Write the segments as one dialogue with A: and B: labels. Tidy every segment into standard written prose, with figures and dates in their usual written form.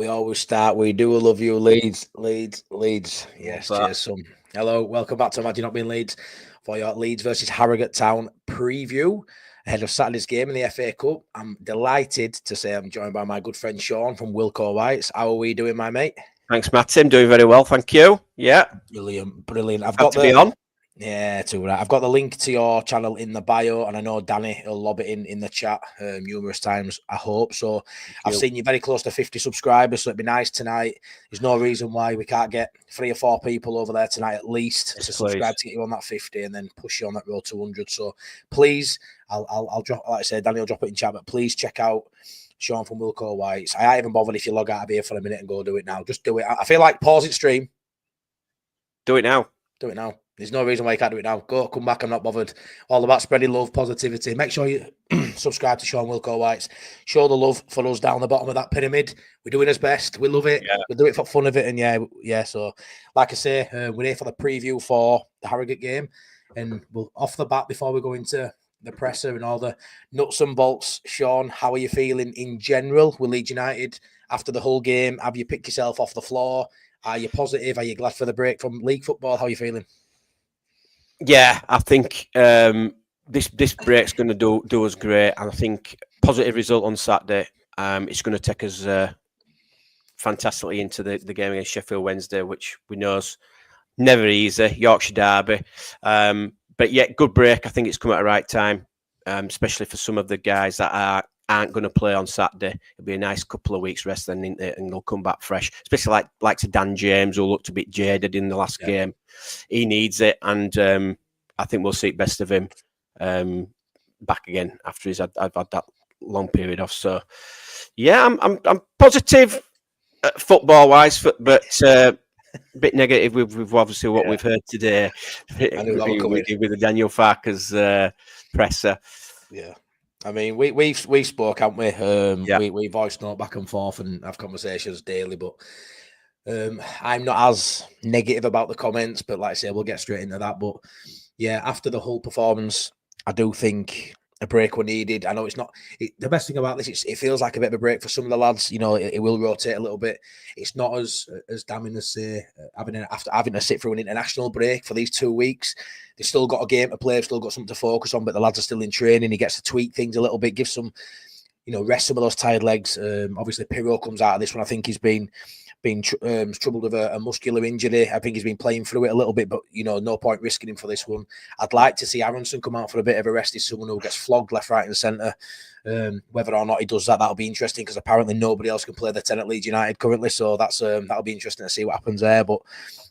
A: We always start. We do love you, Leeds. Yes, cheers, son. Hello, welcome back to Imagine Not Being Leeds for your Leeds versus Harrogate Town preview ahead of Saturday's game in the FA Cup. I'm delighted to say I'm joined by my good friend Sean from Wilkowhites. How are we doing, my mate?
B: Thanks, Matt. I'm doing very well, thank you. Yeah,
A: brilliant. I've
B: got to be on.
A: Yeah, too right. I've got the link to your channel in the bio, and I know Danny will lob it in the chat numerous times, I hope. So I've seen you very close to 50 subscribers, so it'd be nice tonight. There's no reason why we can't get 3 or 4 people over there tonight at least to subscribe to get you on that 50 and then push you on that road to 100. So please, I'll drop, like I said, Danny will drop it in chat, but please check out Sean from Wilkowhites. I ain't even bothered if you log out of here for a minute and go do it now. Just do it. I feel like pause it stream.
B: Do it now.
A: Do it now. There's no reason why you can't do it now. Come back. I'm not bothered. All about spreading love, positivity. Make sure you subscribe to Sean Wilkowhites. Show the love for us down the bottom of that pyramid. We're doing our best. We love it. Yeah. We do it for fun of it. And yeah. So, like I say, we're here for the preview for the Harrogate game. And we'll off the bat before we go into the presser and all the nuts and bolts. Sean, how are you feeling in general with Leeds United after the whole game? Have you picked yourself off the floor? Are you positive? Are you glad for the break from league football? How are you feeling?
B: Yeah, I think this break's going to do us great, and I think positive result on Saturday. It's going to take us fantastically into the game against Sheffield Wednesday, which we know is never easy. Yorkshire derby, but yeah, good break. I think it's come at the right time, especially for some of the guys that aren't going to play on Saturday. It'll be a nice couple of weeks rest then, and they'll come back fresh. Especially like to Dan James, who looked a bit jaded in the last game. He needs it, and I think we'll see the best of him back again after I've had that long period off. So yeah, I'm positive football wise, but a bit negative with obviously what we've heard today with the Daniel Farke's presser.
A: Yeah. I mean, we spoke, haven't we? We voice note back and forth and have conversations daily, but I'm not as negative about the comments, but like I say, we'll get straight into that. But yeah, after the whole performance, I do think a break were needed. I know it's not the best thing about this. It feels like a bit of a break for some of the lads. You know, it will rotate a little bit. It's not as damning as say after having to sit through an international break for these 2 weeks. They've still got a game to play, they've still got something to focus on, but the lads are still in training. He gets to tweak things a little bit, give some, rest some of those tired legs. Obviously, Pirro comes out of this one. I think he's been troubled with a muscular injury. I think he's been playing through it a little bit, but no point risking him for this one. I'd like to see Aronson come out for a bit of a rest. He's someone who gets flogged left, right, and centre. Whether or not he does that'll be interesting because apparently nobody else can play the 10 at Leeds United currently. So that'll be interesting to see what happens there. But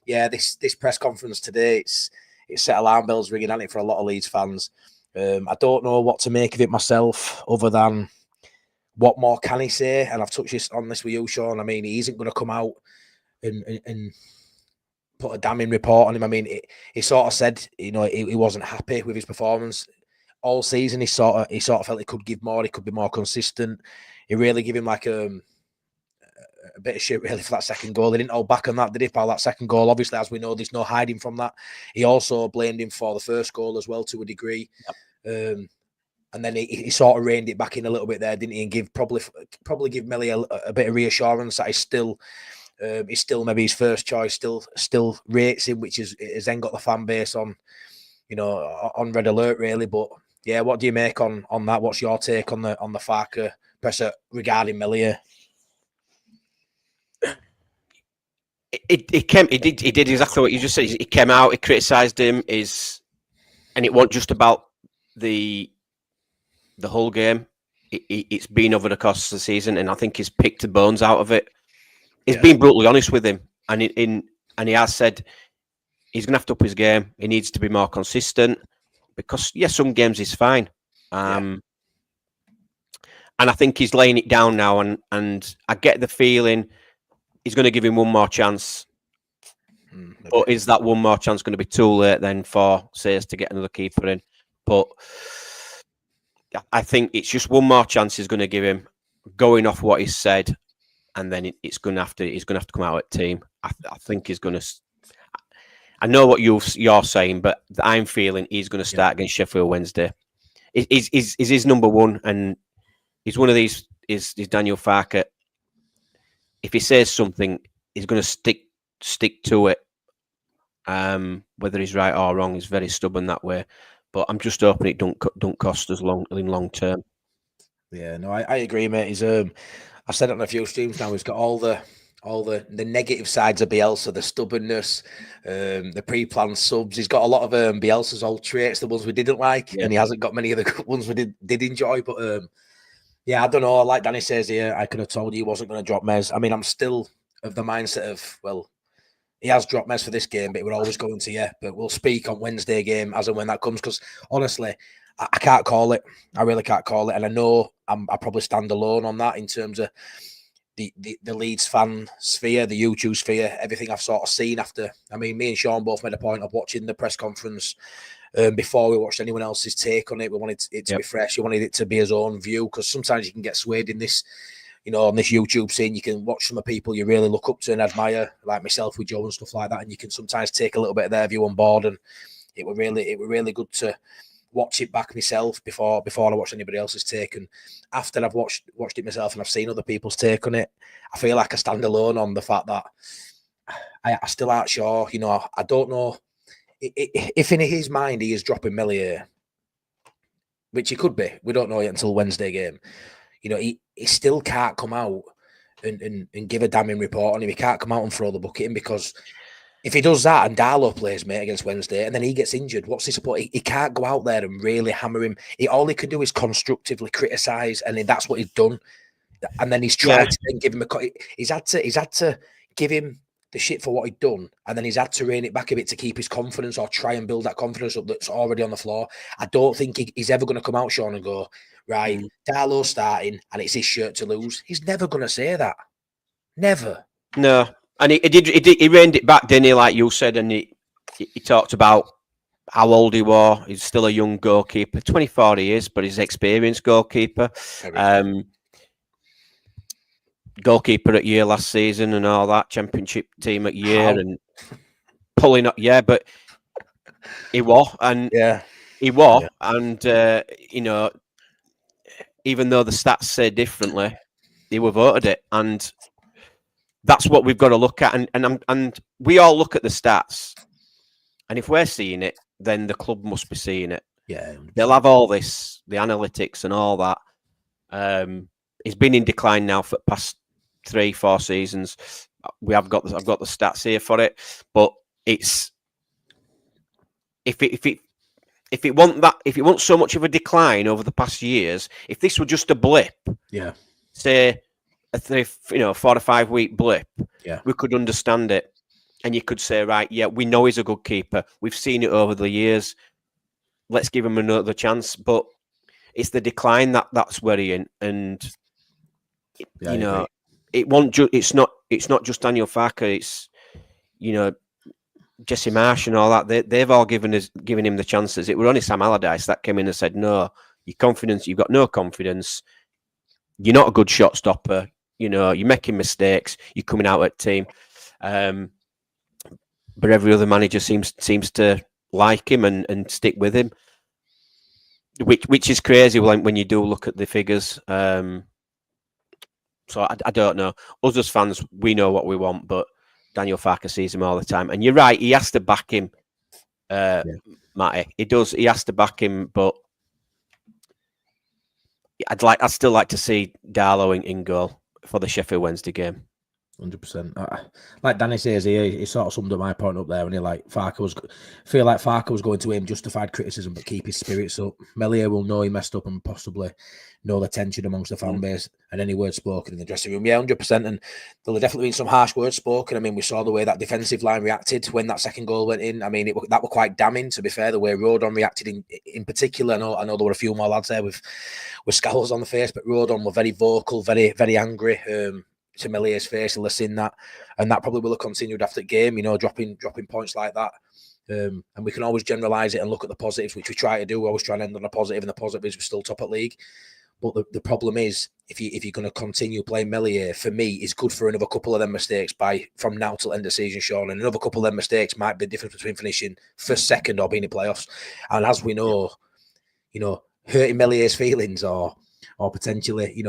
A: yeah, this press conference today, it's set alarm bells ringing at it for a lot of Leeds fans. I don't know what to make of it myself, other than what more can he say? And I've touched on this with you, Sean. I mean, he isn't going to come out and put a damning report on him. I mean, he sort of said, he wasn't happy with his performance all season. He sort of felt he could give more. He could be more consistent. He really gave him like a bit of shit really for that second goal. They didn't hold back on that, did he, pal? That second goal, obviously, as we know, there's no hiding from that. He also blamed him for the first goal as well to a degree. Yep. And then he sort of reined it back in a little bit there, didn't he? And probably give Melly a bit of reassurance that he's still maybe his first choice, still rates him, which has then got the fan base on red alert really. But yeah, what do you make on that? What's your take on the Farke presser regarding Melly?
B: He did exactly what you just said. He came out, he criticised him, and it wasn't just about the whole game. It's been over the course of the season, and I think he's picked the bones out of it. He's been brutally honest with him, and he has said he's going to have to up his game. He needs to be more consistent because some games he's fine, and I think he's laying it down now. And I get the feeling he's going to give him one more chance. But is that one more chance going to be too late then for Sayers to get another keeper in? But I think it's just one more chance he's going to give him, going off what he's said, and then he's going to have to come out at team. I think he's going to. I know what you're saying, but I'm feeling he's going to start against Sheffield Wednesday. Is his number one, and he's one of these. Is Daniel Farke if he says something, he's going to stick to it. Whether he's right or wrong, he's very stubborn that way. But I'm just hoping it don't cost us long term.
A: Yeah, no, I agree, mate. He's I've said it on a few streams now. He's got all the negative sides of Bielsa, the stubbornness, the pre-planned subs. He's got a lot of Bielsa's old traits, the ones we didn't like, and he hasn't got many of the good ones we did enjoy. But yeah, I don't know. Like Danny says here, I could have told you he wasn't going to drop Mez. I mean, I'm still of the mindset of, well, he has dropped Mez for this game, but we're always going to, yeah. But we'll speak on Wednesday game as and when that comes, because honestly, I can't call it. I really can't call it. And I know I probably stand alone on that in terms of the Leeds fan sphere, the YouTube sphere, everything I've sort of seen after. I mean, me and Sean both made a point of watching the press conference before we watched anyone else's take on it. We wanted it to be fresh. We wanted it to be his own view, because sometimes you can get swayed in this, on this YouTube scene. You can watch some of people you really look up to and admire, like myself with Joe and stuff like that, and you can sometimes take a little bit of their view on board. And it were really good to watch it back myself before I watched anybody else's take. And after I've watched it myself and I've seen other people's take on it, I feel like I stand alone on the fact that I still aren't sure. I don't know if in his mind he is dropping Meslier, which he could be. We don't know yet until Wednesday game. He still can't come out and give a damning report on him. He can't come out and throw the bucket in, because if he does that and Darlow plays, mate, against Wednesday, and then he gets injured, what's his support? He can't go out there and really hammer him. All he can do is constructively criticise, and that's what he's done. And then he's tried to then give him he's had to give him the shit for what he'd done, and then he's had to rein it back a bit to keep his confidence, or try and build that confidence up that's already on the floor. I don't think he's ever going to come out, Sean, and go, right, Darlow starting, and it's his shirt to lose. He's never going to say that. Never.
B: No. And he reined it back, didn't he, like you said, and he talked about how old he was. He's still a young goalkeeper, 24 he is, but he's an experienced goalkeeper. Goalkeeper at year last season and all that, championship team at year, and pulling up, but he was, and he was, and even though the stats say differently, he were voted it, and that's what we've got to look at, and we all look at the stats, and if we're seeing it, then the club must be seeing it.
A: Yeah,
B: they'll have all this, the analytics and all that. He's been in decline now for the past 3-4 seasons. I've got the stats here for it, but it's if it wasn't so much of a decline over the past years, if this were just a blip, say a 4 to 5 week blip, we could understand it, and you could say, right, we know he's a good keeper. We've seen it over the years. Let's give him another chance. But it's the decline that's worrying, and it won't. It's not just Daniel Farke. It's Jesse Marsh and all that. They've all given him the chances. It were only Sam Allardyce that came in and said, no, you've got no confidence. You're not a good shot stopper. You're making mistakes. You're coming out at team. But every other manager seems to like him and stick with him, which is crazy when you do look at the figures. So I don't know. Us as fans, we know what we want, but Daniel Farke sees him all the time. And you're right, he has to back him, Matty. He does. He has to back him, but I'd still like to see Darlow in goal for the Sheffield Wednesday game.
A: 100%. Like Danny says here, he sort of summed up my point up there, and feel like Farke was going to aim justified criticism but keep his spirits up. Meslier will know he messed up and possibly know the tension amongst the fan base and any words spoken in the dressing room. 100%. And there'll have definitely been some harsh words spoken. I mean, we saw the way that defensive line reacted when that second goal went in. I mean, that were quite damning, to be fair, the way Rodon reacted in particular. I know there were a few more lads there with scowls on the face, but Rodon were very vocal, very, very angry. To Mesliers' face, he'll have seen that, and that probably will have continued after the game. Dropping points like that, and we can always generalise it and look at the positives, which we try to do. We always try and end on a positive, and the positive is we're still top at league. But the problem is, if you're going to continue playing Meslier, for me, is good for another couple of them mistakes from now till end of season, Sean, and another couple of them mistakes might be the difference between finishing first, second, or being in playoffs. And as we know, hurting Meslier's feelings or potentially,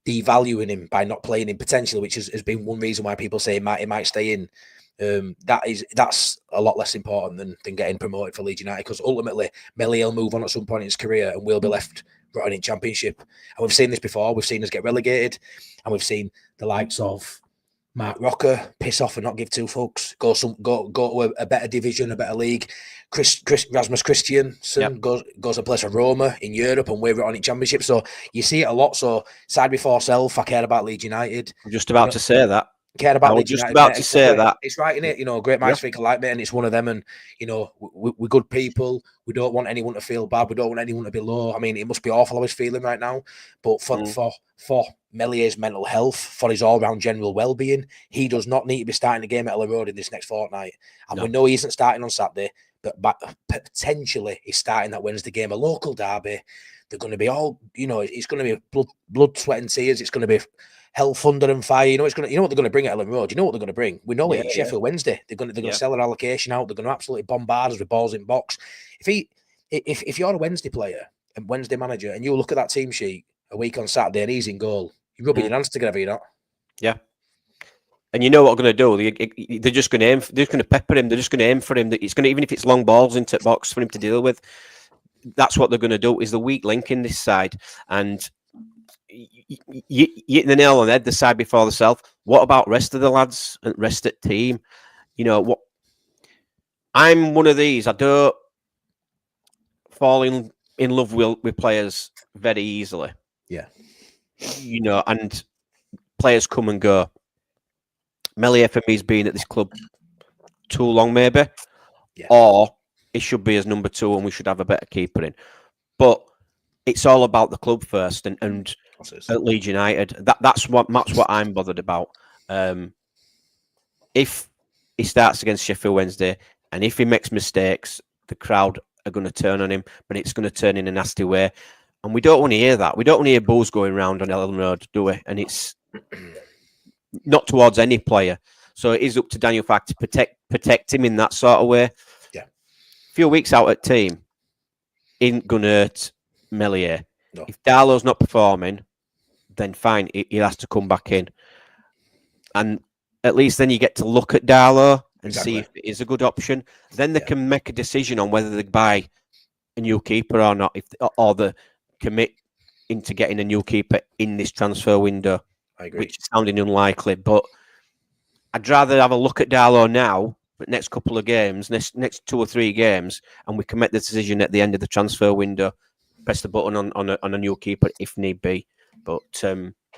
A: devaluing him by not playing him potentially, which has been one reason why people say he might stay in. That's a lot less important than getting promoted for Leeds United, because ultimately Melly will move on at some point in his career and we'll be left rotting in Championship. And we've seen this before. We've seen us get relegated, and we've seen the likes of Mark Rocker piss off and not give two fucks. Go to a better division, a better league. Rasmus Christiansen goes to play for Roma in Europe, and we're rotting in Championship. So you see it a lot. So side before self, I care about Leeds United.
B: I'm just about to say that.
A: Care about
B: Leeds United. About to say that.
A: It's right, in it. Great minds think alike, mate, and it's one of them. And we're good people. We don't want anyone to feel bad. We don't want anyone to be low. I mean, it must be awful how he's feeling right now. But for Mellier's mental health, for his all-round general well-being, he does not need to be starting the game at Elland Road in this next fortnight. And we know he isn't starting on Saturday, but potentially he's starting that Wednesday game, a local derby. They're going to be all, it's going to be blood, sweat, and tears. It's going to be hell, thunder, and fire. What they're going to bring at Elland Road. You know what they're going to bring. We know it. It's Sheffield Wednesday. They're going to sell their allocation out. They're going to absolutely bombard us with balls in box. If you're a Wednesday player and Wednesday manager, and you look at that team sheet a week on Saturday and he's in goal, you're rubbing your hands together, you're not. Yeah.
B: And you know what they're going to do? They're just going to aim. They're just going to pepper him. They're just going to aim for him. It's going to, even if it's long balls into the box for him to deal with. That's what they're going to do. Is the weak link in this side, and you hit the nail on the head. The side before the self. What about rest of the lads and rest of the team? What? I'm one of these. I don't fall in love with players very easily.
A: Yeah.
B: And players come and go. Meslier for me has been at this club too long, maybe, or it should be as number 2, and we should have a better keeper in. But it's all about the club first, and at Leeds United, that's what I'm bothered about. If he starts against Sheffield Wednesday, and if he makes mistakes, the crowd are going to turn on him, but it's going to turn in a nasty way. And we don't want to hear that. We don't want to hear bulls going round on Elland Road, do we? And it's not towards any player. So it is up to Daniel Farke to protect him in that sort of way.
A: Yeah.
B: A few weeks out at team isn't going to hurt Meslier. No. If Darlow's not performing, then fine, he has to come back in. And at least then you get to look at Darlow and see if it is a good option. Then they can make a decision on whether they buy a new keeper or not, or they commit into getting a new keeper in this transfer window.
A: I agree.
B: Which is sounding unlikely, but I'd rather have a look at Darlow now, but next couple of games, next 2 or 3 games, and we can make the decision at the end of the transfer window, press the button on a new keeper if need be. But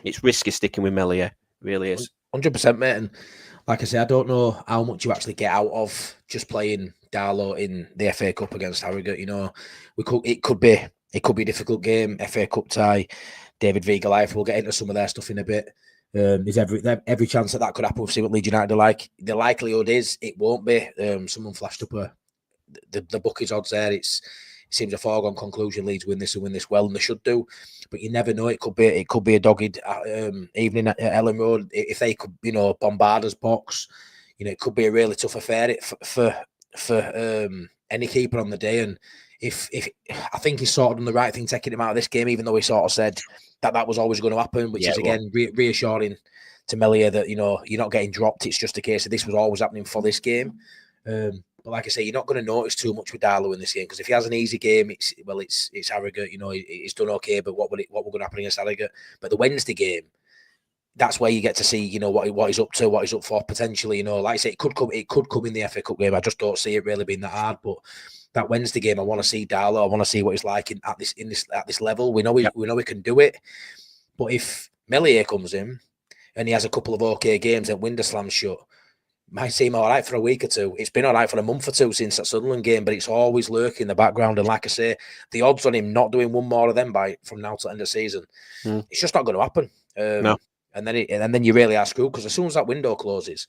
B: it's risky sticking with Meslier, really is.
A: 100%, mate. And like I say, I don't know how much you actually get out of just playing Darlow in the FA Cup against Harrogate. It could be a difficult game, FA Cup tie. David V Goliath, we'll get into some of their stuff in a bit. There's every chance that could happen. We'll see what Leeds United are like. The likelihood is it won't be. Someone flashed up the bookies odds there. It seems a foregone conclusion. Leeds win this and win this well, and they should do. But you never know. It could be a dogged evening at Elland Road if they could, bombard us box. It could be a really tough affair for any keeper on the day. And if I think he's sort of done the right thing taking him out of this game, even though he sort of said that was always going to happen, which is again reassuring to Meslier that you're not getting dropped. It's just a case of this was always happening for this game. But like I say, you're not going to notice too much with Darlow in this game, because if he has an easy game, it's Harrogate. He's done okay. But what we're going to happen against Harrogate? But the Wednesday game, that's where you get to see what he's up to, what he's up for potentially. Like I say, it could come in the FA Cup game. I just don't see it really being that hard. But that Wednesday game, I want to see Darlow. I want to see what he's like at this level. We know we can do it. But if Meslier comes in and he has a couple of okay games and window slams shut, might seem all right for a week or two. It's been all right for a month or two since that Sunderland game, but it's always lurking in the background. And like I say, the odds on him not doing one more of them from now to the end of the season, it's just not going to happen.
B: No.
A: And then you really are screwed, because as soon as that window closes,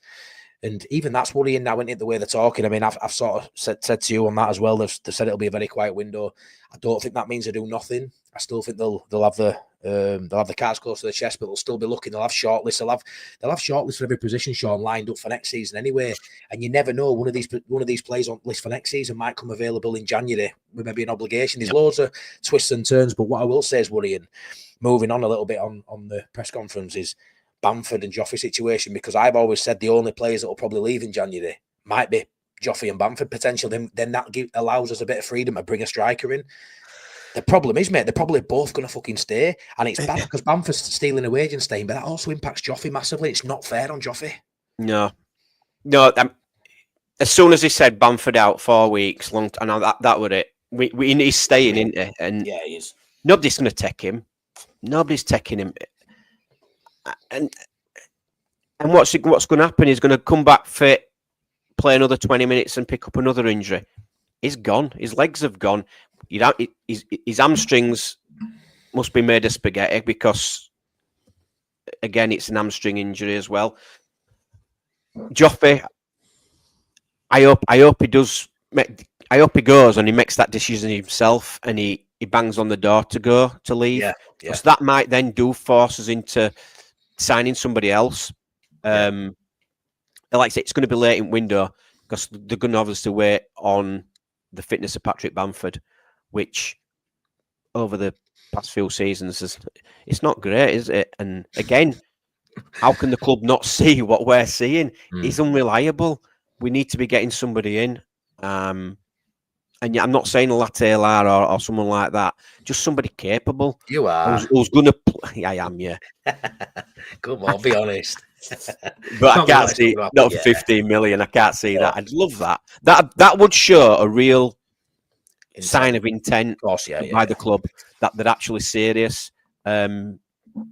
A: and even that's worrying now, isn't it, the way they're talking? I mean, I've sort of said to you on that as well. They've said it'll be a very quiet window. I don't think that means they do nothing. I still think they'll have They'll have the cards close to the chest, but they'll still be looking. They'll have shortlists. They'll have shortlists for every position, Sean, lined up for next season anyway. And you never know, one of these players on list for next season might come available in January with maybe an obligation. There's loads of twists and turns, but what I will say is worrying. Moving on a little bit on the press conference is Bamford and Joffrey situation, because I've always said the only players that will probably leave in January might be Joffrey and Bamford potentially. Then that allows us a bit of freedom to bring a striker in. The problem is, mate, they're probably both going to fucking stay. And it's bad because Bamford's stealing a wage and staying, but that also impacts Joffrey massively. It's not fair on Joffrey.
B: No. As soon as he said Bamford out 4 weeks, long, and that was it. He's staying, isn't he? And
A: yeah, he is.
B: Nobody's going to take him. Nobody's taking him. And what's going to happen? He's going to come back fit, play another 20 minutes and pick up another injury. He's gone. His legs have gone. His hamstrings must be made of spaghetti because, again, it's an hamstring injury as well. Joffrey, I hope he does. I hope he goes and he makes that decision himself and he bangs on the door to leave. Yeah. Because that might then force us into signing somebody else. Like I say, it's going to be late in window because they're going to obviously wait on the fitness of Patrick Bamford, which over the past few seasons it's not great, is it? And again, how can the club not see what we're seeing? He's unreliable. We need to be getting somebody in. And yeah, I'm not saying a latte or someone like that. Just somebody capable.
A: You are.
B: Who's going to play. I am, yeah.
A: Come on, be honest.
B: But I can't see not for 15 million. I can't see that. I'd love that. That would show a real sign of intent by the club that they're actually serious. A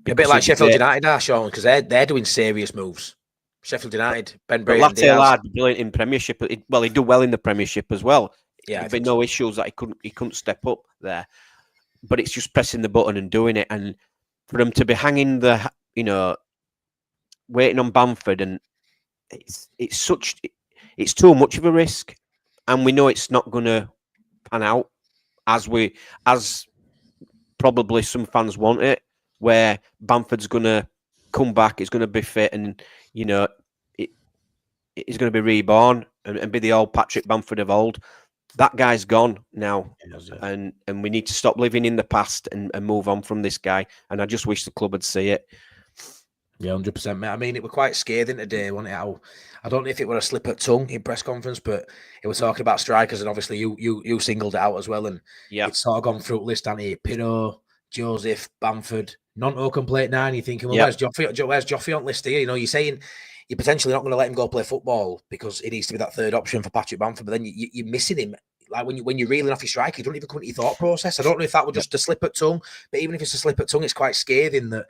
A: bit like Sheffield United are, Sean, because they're doing serious moves. Sheffield United, Ben Brayton,
B: Latte brilliant in Premiership. He do well in the Premiership as well.
A: Yeah,
B: there've been no issues that he couldn't step up there. But it's just pressing the button and doing it, and for him to be hanging waiting on Bamford, and it's too much of a risk, and we know it's not going to pan out as probably some fans want it, where Bamford's going to come back, he's going to be fit, and he's going to be reborn and be the old Patrick Bamford of old. That guy's gone now, and we need to stop living in the past and move on from this guy. And I just wish the club would see it.
A: Yeah, 100%, mate. I mean, it was quite scathing today, wasn't it? I don't know if it were a slip of tongue in press conference, but it was talking about strikers, and obviously you singled it out as well. And it's sort of gone through the list, hasn't it? Pirro, Joseph, Bamford, Nonto can play at 9. You're thinking, well, where's Joffrey on list here? You're saying you're potentially not going to let him go play football because it needs to be that third option for Patrick Bamford, but then you're missing him. Like when you're reeling off your striker, you don't even come into your thought process. I don't know if that was just a slip of tongue, but even if it's a slip of tongue, it's quite scathing that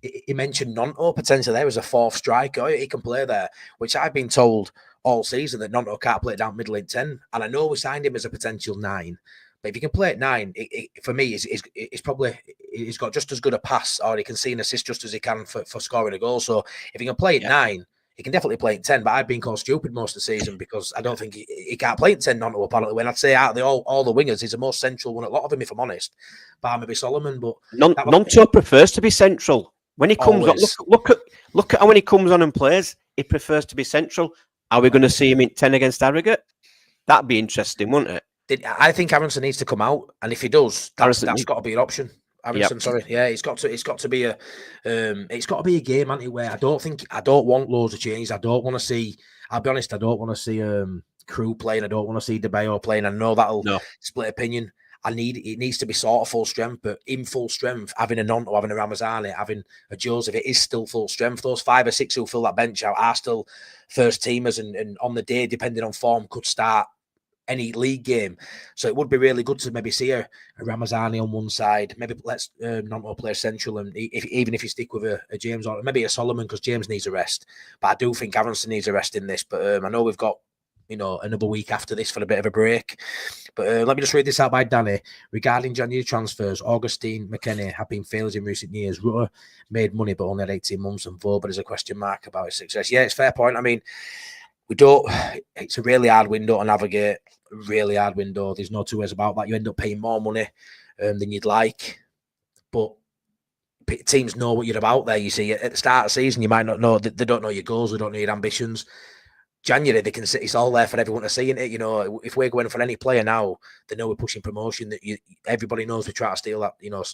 A: he mentioned Nonto potentially there as a fourth striker. He can play there, which I've been told all season that Nonto can't play down middle in 10. And I know we signed him as a potential 9. But if he can play at 9, for me, it's probably he's got just as good a pass, or he can see an assist just as he can for scoring a goal. So if he can play at 9, he can definitely play at 10. But I've been called stupid most of the season because I don't think he can't play at 10. Nonto apparently. When I'd say out of all the wingers, he's the most central one. A lot of them, if I'm honest, bar maybe Solomon. But
B: Nonto prefers to be central when he comes on. Look at how when he comes on and plays, he prefers to be central. Are we going to see him in 10 against Harrogate? That'd be interesting, wouldn't it?
A: I think Aronson needs to come out, and if he does, that's got to be an option. Aronson, sorry, it's got to be a game, hasn't it? Where I don't want loads of changes. I don't want to see. I'll be honest, I don't want to see Crew playing. I don't want to see DeBayo playing. I know that'll split opinion. It needs to be sort of full strength, but in full strength, having a Nonto, having a Ramazani, having a Joseph, it is still full strength. Those 5 or 6 who fill that bench out are still first teamers, and on the day, depending on form, could start any league game. So it would be really good to maybe see a Ramazani on one side. Maybe let's Nonto play central, and even if you stick with a James or maybe a Solomon, because James needs a rest. But I do think Aronson needs a rest in this. But I know we've got another week after this for a bit of a break. But let me just read this out by Danny. Regarding January transfers, Augustine, McKennie have been failures in recent years. Rutter made money but only had 18 months, and Vauban is a question mark about his success. Yeah, it's a fair point. I mean, it's a really hard window to navigate. Really hard window. There's no two ways about that. You end up paying more money than you'd like. But teams know what you're about there. You see, at the start of the season, you might not know. They don't know your goals. They don't know your ambitions. January, they can see it's all there for everyone to see. It, you know, if we're going for any player now, they know we're pushing promotion. That everybody knows we try to steal that. You know,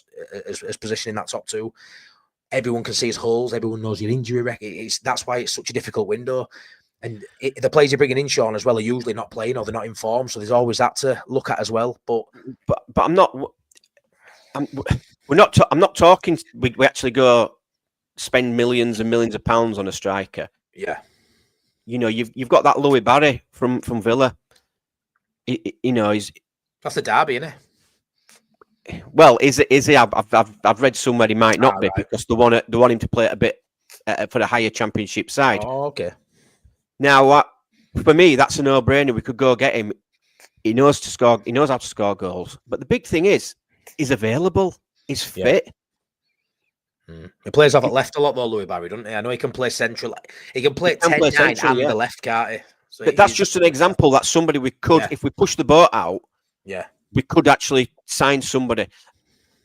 A: as position in that top 2. Everyone can see his holes. Everyone knows your injury record. That's why it's such a difficult window. And the players you're bringing in, Sean, as well, are usually not playing or they're not in form. So there's always that to look at as well. But
B: I'm not. We're not. I'm not talking. We actually go spend millions and millions of pounds on a striker.
A: Yeah.
B: You know, you've got that Louis Barry from Villa. You know,
A: that's the derby, isn't
B: it? Well, is he? I've read somewhere he might not be, right, because they want him to play a bit for the higher Championship side.
A: Oh, okay.
B: Now, for me, that's a no-brainer. We could go get him. He knows to score. He knows how to score goals. But the big thing is, he's available. He's fit.
A: Yeah. He plays off at left a lot though, Louis Barry, doesn't he? I know he can play central. He can play 10-9 and the left, can't he? So
B: but that's just an example. That's somebody we could, if we push the boat out, we could actually sign somebody.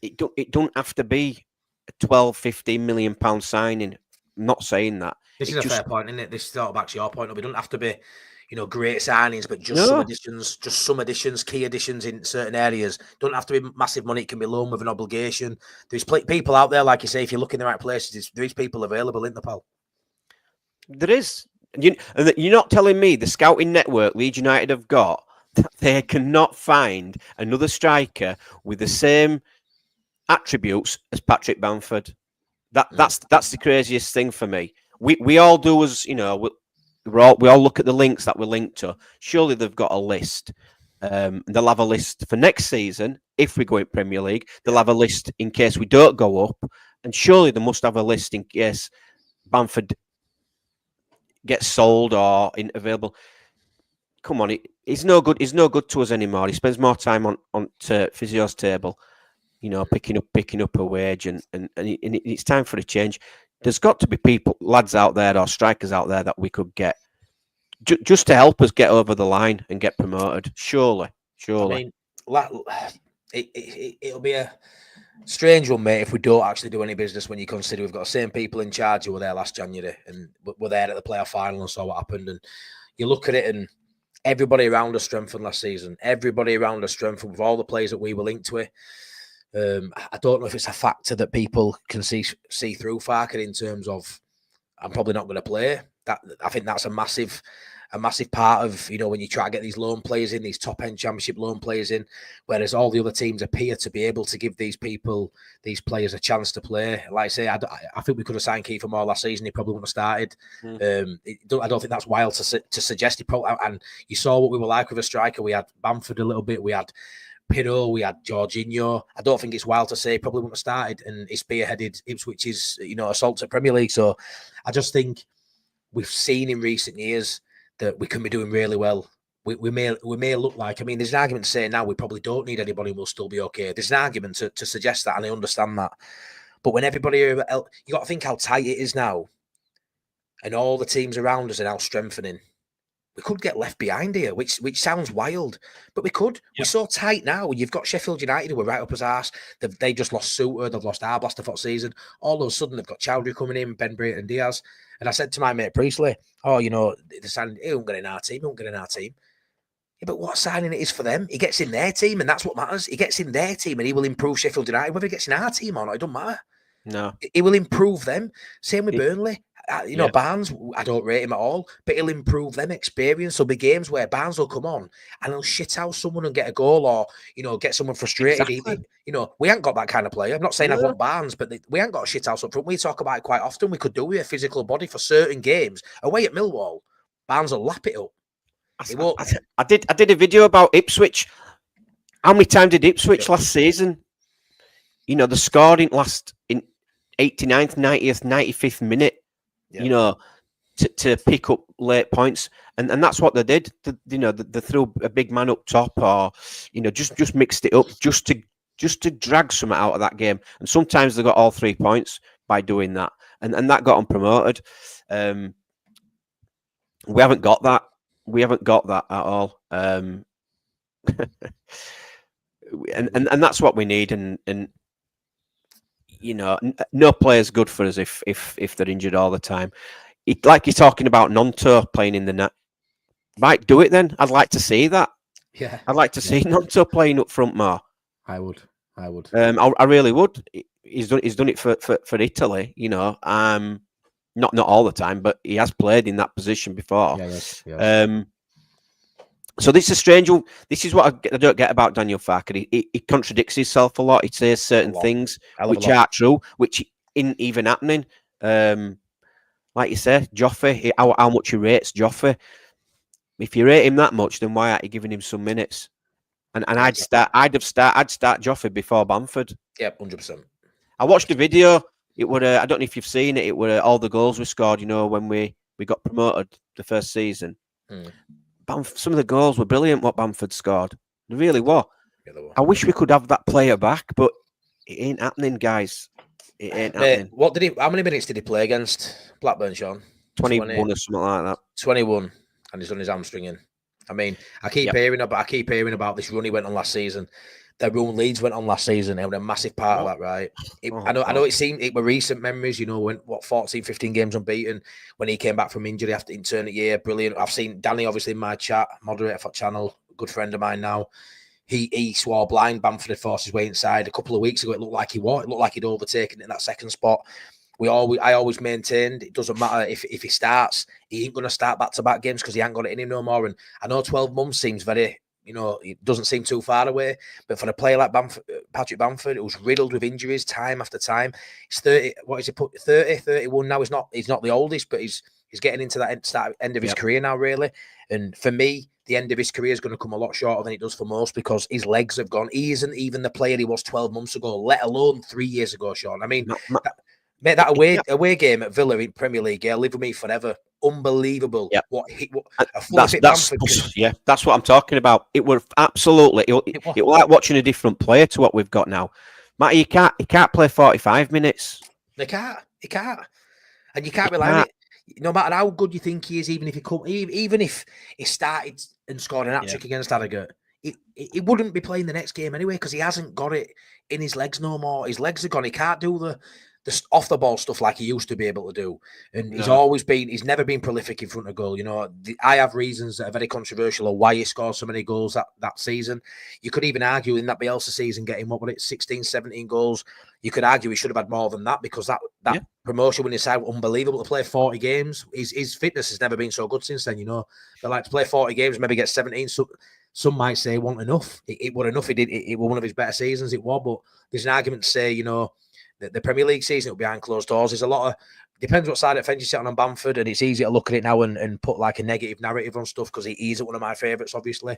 B: It don't have to be a 12-15 million pound signing. I'm not saying that.
A: This is a fair point, isn't it? This sort of back to your point. We don't have to be, you know, great signings, but just some additions, key additions in certain areas. Don't have to be massive money. It can be loan with an obligation. There's people out there, like you say, if you look in the right places, there's people available, isn't there, pal?
B: There is. You're not telling me the scouting network Leeds United have got, they cannot find another striker with the same attributes as Patrick Bamford. That's the craziest thing for me. We all do as, you know, we all look at the links that we're linked to. Surely they've got a list. They'll have a list for next season if we go in Premier League. They'll have a list in case we don't go up, and surely they must have a list in case Bamford gets sold or isn't available. Come on, he's no good. He's no good to us anymore. He spends more time on physio's table, you know, picking up a wage, and it's time for a change. There's got to be lads out there or strikers out there that we could get just to help us get over the line and get promoted. Surely. I mean,
A: it'll be a strange one, mate, if we don't actually do any business when you consider we've got the same people in charge who were there last January and were there at the playoff final and saw what happened. And you look at it and everybody around us strengthened last season. Everybody around us strengthened with all the players that we were linked to. I don't know if it's a factor that people can see through Farke in terms of I'm probably not going to play. I think that's a massive part of, you know, when you try to get these loan players in, these top end Championship loan players in, whereas all the other teams appear to be able to give these players a chance to play. Like I say, I think we could have signed Kiefer Moore last season. He probably wouldn't have started. I don't think that's wild to suggest. And you saw what we were like with a striker. We had Bamford a little bit. We had Pirro, we had Jorginho. I don't think it's wild to say he probably wouldn't have started, and he spearheaded Ipswich's, you know, assault at Premier League. So I just think we've seen in recent years that we can be doing really well. We may look like, I mean, there's an argument to say now we probably don't need anybody and we'll still be okay. There's an argument to suggest that, and I understand that. But when everybody else, you got to think how tight it is now, and all the teams around us are now strengthening. We could get left behind here, which sounds wild, but we could. Yep. We're so tight now. You've got Sheffield United who are right up his arse. They just lost Suter. They've lost Arblaster for the season. All of a sudden, they've got Chowdhury coming in, Ben Brayton and Diaz. And I said to my mate Priestley, oh, you know, they're saying, he won't get in our team. Yeah, but what signing it is for them? He gets in their team, and that's what matters. He gets in their team, and he will improve Sheffield United. Whether he gets in our team or not, it doesn't matter.
B: No.
A: He will improve them. Same with Burnley. You know, Barnes, I don't rate him at all, but he'll improve them experience. There'll be games where Barnes will come on and he'll shit out someone and get a goal, or, you know, get someone frustrated.
B: Exactly.
A: You know, we ain't got that kind of player. I'm not saying I want Barnes, but we ain't got a shit house up front. We talk about it quite often. We could do with a physical body for certain games. Away at Millwall, Barnes will lap it up.
B: I did a video about Ipswich. How many times did Ipswich last season? You know, they scored in 89th, 90th, 95th minute. You know, to pick up late points, and that's what they did. They threw a big man up top, or, you know, just mixed it up just to drag something out of that game. And sometimes they got all 3 points by doing that, and that got them promoted. We haven't got that. We haven't got that at all. And that's what we need. And no player's good for us if they're injured all the time. Like you're talking about Nonto playing in the net. Right, do it then. I'd like to see that.
A: Yeah,
B: I'd like to see Nonto playing up front more.
A: I would.
B: I really would. He's done it for Italy, not all the time, but he has played in that position before.
A: Yeah.
B: So this is strange. This is what I don't get about Daniel Farke. He contradicts himself a lot. He says certain things which are true, which isn't even happening. Like you say, Joffe, how much he rates Joffe. If you rate him that much, then why aren't you giving him some minutes? And I'd start Joffe before Bamford.
A: Yeah, 100%.
B: I watched a video. It would I don't know if you've seen it. It were all the goals we scored. When we got promoted the first season. Some of the goals were brilliant. What Bamford scored, they really were. Yeah, they were. I wish we could have that player back, but it ain't happening, guys. It ain't happening.
A: How many minutes did he play against Blackburn, Sean?
B: 21 or something like that.
A: 21, and he's on his hamstring in. I mean, I keep hearing about this run he went on last season. The run Leeds went on last season. It was a massive part of that, right? I know it were recent memories, when 14, 15 games unbeaten when he came back from injury after internment year. Brilliant. I've seen Danny, obviously, in my chat, moderator for channel, good friend of mine now. He swore blind Bamford had forced his way inside. A couple of weeks ago, it looked like he was. It looked like he'd overtaken it in that second spot. I always maintained it doesn't matter if he starts, he ain't going to start back-to-back games because he ain't got it in him no more. And I know 12 months seems very, it doesn't seem too far away. But for a player like Patrick Bamford, it was riddled with injuries time after time. He's 30. What is he put? 30, 31 now. He's not the oldest, but he's getting into that end of his career now, really. And for me, the end of his career is going to come a lot shorter than it does for most because his legs have gone. He isn't even the player he was 12 months ago, let alone 3 years ago, Sean. I mean, mate, that away game at Villa in Premier League, live with me forever. Unbelievable.
B: Yeah.
A: That's
B: what I'm talking about. It was absolutely. It was like watching a different player to what we've got now. Matty, he can't play 45 minutes.
A: He can't, and you can't rely on it. No matter how good you think he is, even if he started and scored an hat-trick against Harrogate, he wouldn't be playing the next game anyway because he hasn't got it in his legs no more. His legs are gone. He can't do the off the ball stuff like he used to be able to do. And he's never been prolific in front of goal. I have reasons that are very controversial of why he scored so many goals that season. You could even argue in that Bielsa season getting 16, 17 goals. You could argue he should have had more than that because that promotion when he side was unbelievable to play 40 games. His fitness has never been so good since then, But like to play 40 games, maybe get 17. So some might say it wasn't enough. It was enough. It was one of his better seasons. It was, but there's an argument to say, the Premier League season will be behind closed doors. There's a lot of depends what side of the fence you're sitting on Bamford, and it's easy to look at it now and put like a negative narrative on stuff because he isn't one of my favourites, obviously.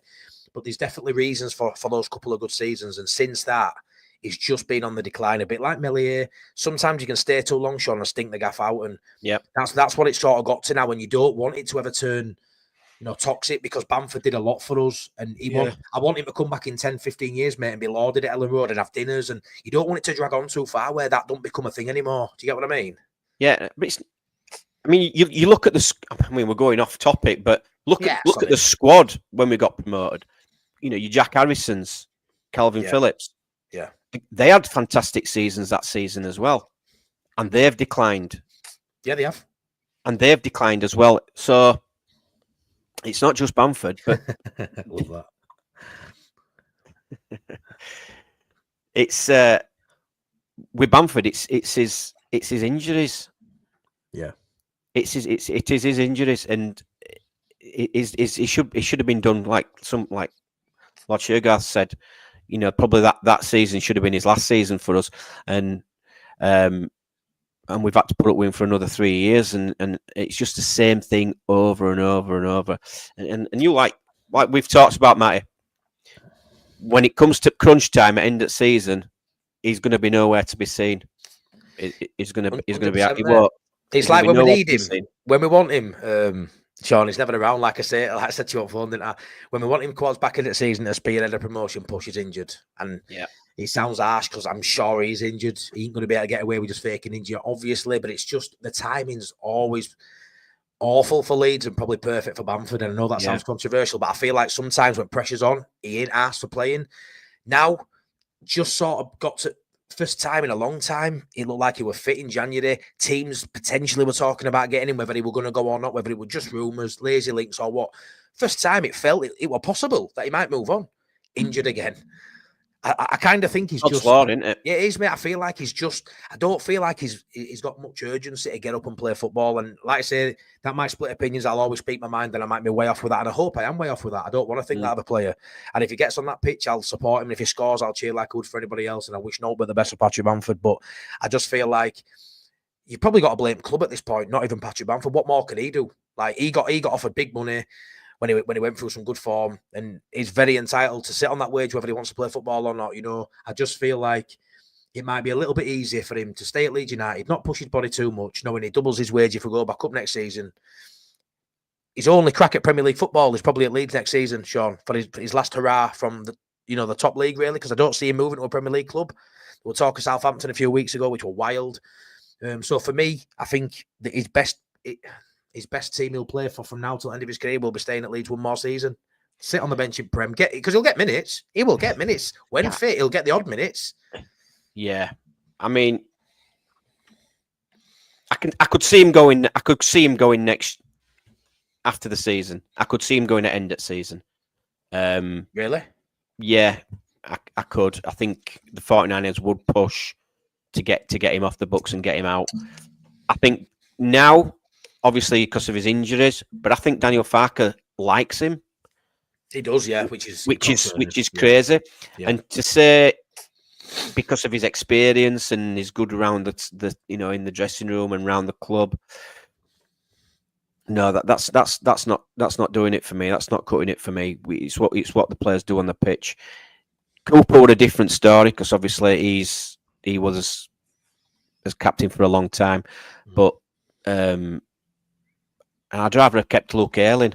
A: But there's definitely reasons for those couple of good seasons, and since that, he's just been on the decline a bit like Melier. Sometimes you can stay too long, Sean, and stink the gaff out, and that's what it's sort of got to now. When you don't want it to ever turn, toxic, because Bamford did a lot for us, and I want him to come back in 10, 15 years, mate, and be lauded at Elland Road and have dinners, and you don't want it to drag on too far where that don't become a thing anymore. Do you get what I mean?
B: Yeah, but you look at we're going off topic, but look at the squad when we got promoted. Your Jack Harrisons, Calvin Phillips.
A: Yeah.
B: They had fantastic seasons that season as well, and they've declined.
A: Yeah, they have.
B: And they've declined as well. So it's not just Bamford, but
A: love
B: that. It's with Bamford. It's his injuries.
A: Yeah,
B: it is his injuries, and it should have been done like Lord Shergarth said. Probably that season should have been his last season for us, and we've had to put up with him for another 3 years, and it's just the same thing over and over and over. And you like we've talked about, Matty, when it comes to crunch time at end of season, he's going to be nowhere to be seen. He's going to be out.
A: It's like when we need him, when we want him. Sean, he's never around. Like I said to you on phone, didn't I? When we want him towards back in the season to spearhead a promotion push, he's injured, and it sounds harsh because I'm sure he's injured. He ain't going to be able to get away with just faking injury, obviously. But it's just the timing's always awful for Leeds and probably perfect for Bamford. And I know that sounds controversial, but I feel like sometimes when pressure's on, he ain't asked for playing. Now, just sort of got to first time in a long time, he looked like he were fit in January. Teams potentially were talking about getting him, whether he were going to go or not, whether it were just rumours, lazy links or what. First time it felt it was possible that he might move on. Injured again. I kind of think he's just...
B: Law, isn't it?
A: Yeah, it is, mate. I feel like he's just... I don't feel like he's got much urgency to get up and play football. And like I say, that might split opinions. I'll always speak my mind and I might be way off with that. And I hope I am way off with that. I don't want to think that of a player. And if he gets on that pitch, I'll support him. And if he scores, I'll cheer like I would for anybody else. And I wish no but the best for Patrick Bamford. But I just feel like you've probably got to blame club at this point, not even Patrick Bamford. What more can he do? Like, he got offered big money when he went through some good form, and he's very entitled to sit on that wage whether he wants to play football or not. You know, I just feel like it might be a little bit easier for him to stay at Leeds United, not push his body too much, knowing he doubles his wage if we go back up next season. His only crack at Premier League football is probably at Leeds next season, Sean, for his last hurrah from the top league, really, because I don't see him moving to a Premier League club. We were talking Southampton a few weeks ago, which were wild. So for me, I think that his best team he'll play for from now till the end of his career will be staying at Leeds one more season. Sit on the bench in Prem, because he'll get minutes. He will get minutes when fit. He'll get the odd minutes.
B: Yeah, I mean, I could see him going. I could see him going next after the season. I could see him going at end of season.
A: Really?
B: Yeah, I could. I think the 49ers would push to get him off the books and get him out. I think now, obviously because of his injuries, but I think Daniel Farke likes him.
A: He does, yeah, which is
B: crazy.
A: Yeah.
B: And to say because of his experience and his good around the in the dressing room and around the club, no, that's not doing it for me. That's not cutting it for me. It's what the players do on the pitch. Cooper with a different story because obviously he was as captain for a long time, but and I'd rather have kept Luke Ayling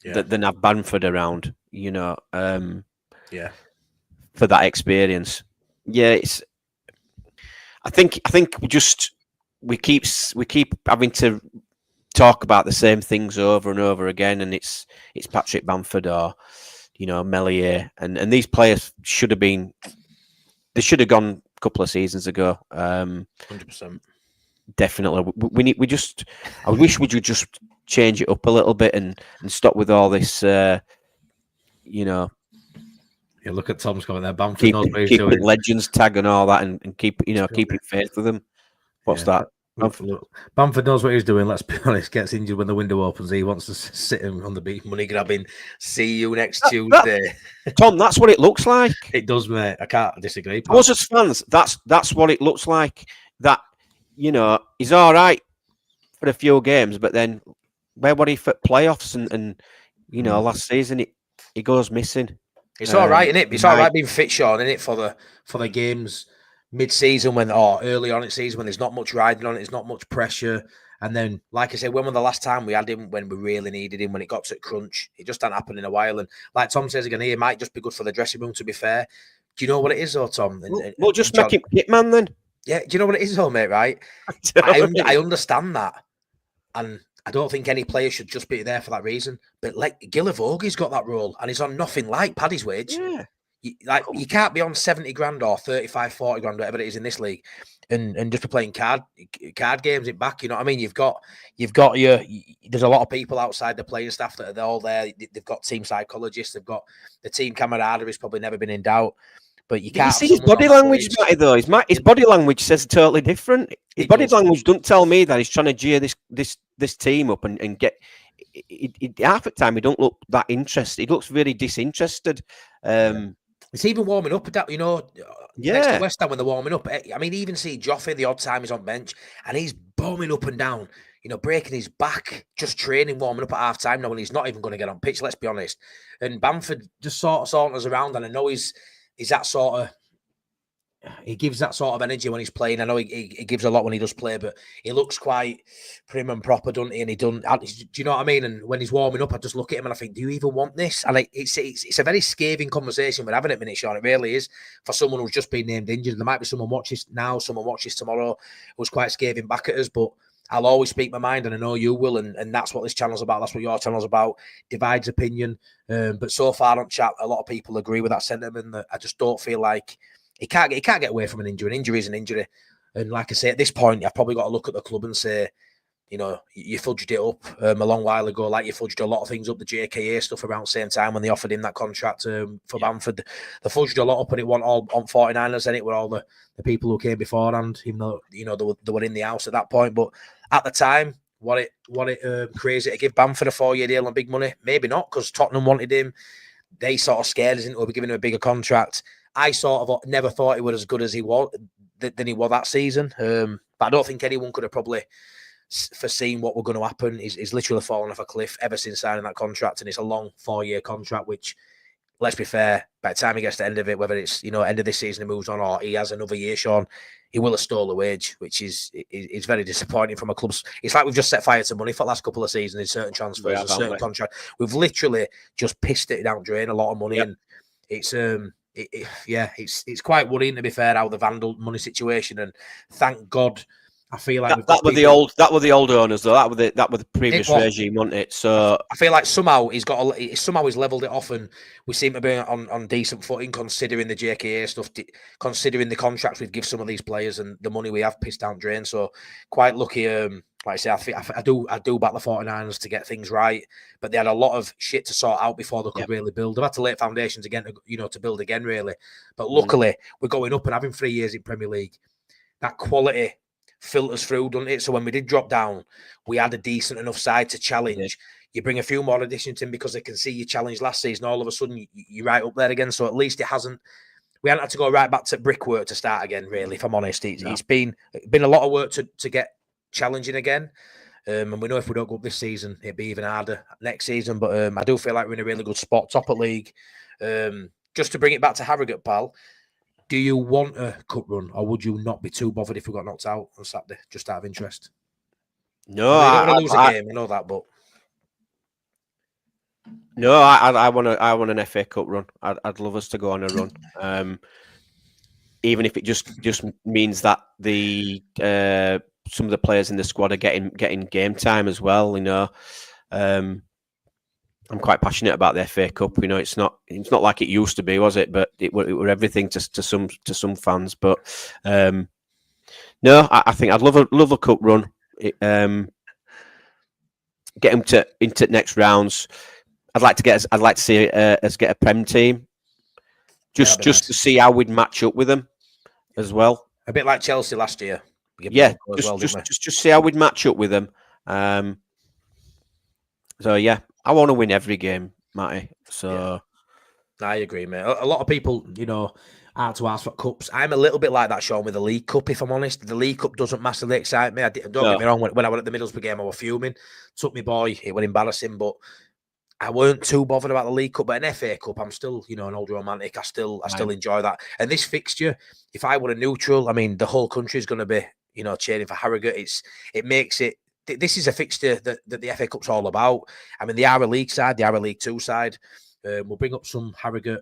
B: than have Bamford around, for that experience. Yeah, I think we keep having to talk about the same things over and over again, and it's Patrick Bamford or Melier, and these players should have gone a couple of seasons ago.
A: 100%.
B: Definitely, I wish we could just change it up a little bit and stop with all this.
A: Yeah, look at Tom's comment there. Bamford knows what he's doing.
B: Legends tag and all that, and keep faith with them. What's that?
A: Bamford knows what he's doing. Let's be honest. Gets injured when the window opens. He wants to sit him on the beach, money grabbing. See you next Tuesday,
B: Tom. That's what it looks like.
A: It does, mate. I can't disagree.
B: Us as fans, that's what it looks like. That he's all right for a few games, but then where were he for playoffs and last season he goes missing.
A: It's all right, isn't it? It's all right being fit, Sean, isn't it, for the games mid-season or early on in season when there's not much riding on it, there's not much pressure. And then, like I said, when was the last time we had him when we really needed him, when it got to crunch? It just hasn't happened in a while. And like Tom says again, it might just be good for the dressing room, to be fair. Do you know what it is, though, Tom?
B: We'll just make him hitman then.
A: Yeah, do you know what it is, though, mate, right? I understand that. And I don't think any player should just be there for that reason. But like Gilavogi's got that role, and he's on nothing like Paddy's wage.
B: Yeah.
A: You can't be on 70 grand or 35, 40 grand, whatever it is in this league, and just be playing card games it back. You know what I mean? You've got there's a lot of people outside the playing staff that are all there. They've got team psychologists. They've got the team camaraderie has probably never been in doubt. But you can't
B: see his body language, Matty, though. His body language says totally different. His body language doesn't tell me that he's trying to jeer this team up and get. Half the time, he don't look that interested. He looks very disinterested.
A: It's even warming up, next to West Ham when they're warming up. I mean, even see Joffrey the odd time he's on bench, and he's bombing up and down, breaking his back, just training, warming up at half time, knowing he's not even going to get on pitch, let's be honest. And Bamford just sort of saunters around, and I know he's that sort of, he gives that sort of energy when he's playing. I know he gives a lot when he does play, but he looks quite prim and proper, doesn't he? And do you know what I mean? And when he's warming up, I just look at him and I think, do you even want this? And it's a very scathing conversation we're having at minute, Sean. It really is, for someone who's just been named injured. There might be someone watches now, someone watches tomorrow, who's quite scathing back at us, but I'll always speak my mind, and I know you will, and that's what this channel's about. That's what your channel's about. Divides opinion. But so far on chat, a lot of people agree with that sentiment. That I just don't feel like he can't get away from an injury. An injury is an injury. And like I say, at this point, I've probably got to look at the club and say, you know, you fudged it up a long while ago, like you fudged a lot of things up, the JKA stuff around the same time when they offered him that contract for Bamford. They fudged a lot up and it went all on 49ers, and it were all the people who came beforehand, even though, you know, they were in the house at that point. But at the time, what it crazy to give Bamford a 4-year deal on big money? Maybe not, because Tottenham wanted him. They sort of scared us into giving him a bigger contract. I sort of never thought he was as good as he was than he was that season. But I don't think anyone could have probably foreseen what were going to happen. He's literally fallen off a cliff ever since signing that contract, and it's a long 4-year contract, which, let's be fair, by the time he gets to the end of it, whether it's, you know, end of this season he moves on or he has another year, Sean, he will have stole a wage, which is very disappointing from a club. It's like we've just set fire to money for the last couple of seasons in certain transfers and certain contracts. We've literally just pissed it down, drained a lot of money, and it's it's quite worrying, to be fair, how the Vandal money situation. And thank God, I feel like
B: that were the old owners though. That were the previous regime, wasn't it? So
A: I feel like somehow he's leveled it off, and we seem to be on decent footing considering the JKA stuff, considering the contracts we've given some of these players and the money we have pissed down drain. So quite lucky. Like I say, I do back the 49ers to get things right, but they had a lot of shit to sort out before they could really build. They've had to lay foundations again, to build again, really. But luckily, we're going up and having 3 years in Premier League. That quality filters through, doesn't it? So when we did drop down, we had a decent enough side to challenge. Yeah. You bring a few more additions in because they can see you challenge last season. All of a sudden, you're right up there again. So at least we haven't had to go right back to brickwork to start again, really, if I'm honest. It's been a lot of work to get challenging again. And we know if we don't go up this season, it'd be even harder next season. But I do feel like we're in a really good spot, top of league. Just to bring it back to Harrogate, pal, do you want a cup run, or would you not be too bothered if we got knocked out on Saturday, just out of interest?
B: No,
A: I don't want to lose a game, I know that, but
B: no, I want an FA Cup run. I'd love us to go on a run, even if it just means that the some of the players in the squad are getting game time as well. You know, I'm quite passionate about the FA Cup. You know, it's not like it used to be, was it? But it were everything to some fans. But no, I think I'd love a cup run. Get them into next rounds. I'd like to see us get a Prem team, just to see how we'd match up with them as well.
A: A bit like Chelsea last year.
B: Just see how we'd match up with them. So yeah, I want to win every game, Matty. So
A: I agree, mate. A lot of people, are to ask for cups. I'm a little bit like that, Sean, with the League Cup, if I'm honest. The League Cup doesn't massively excite me. Don't get me wrong, when I went at the Middlesbrough game, I was fuming. Took me boy, it was embarrassing, but I weren't too bothered about the League Cup. But an FA Cup, I'm still, an old romantic. I still enjoy that. And this fixture, if I were a neutral, I mean, the whole country is going to be, cheering for Harrogate. It makes it. This is a fixture that the FA Cup's all about. I mean, the Harrow League side, the Harrow League 2 side. We'll bring up some Harrogate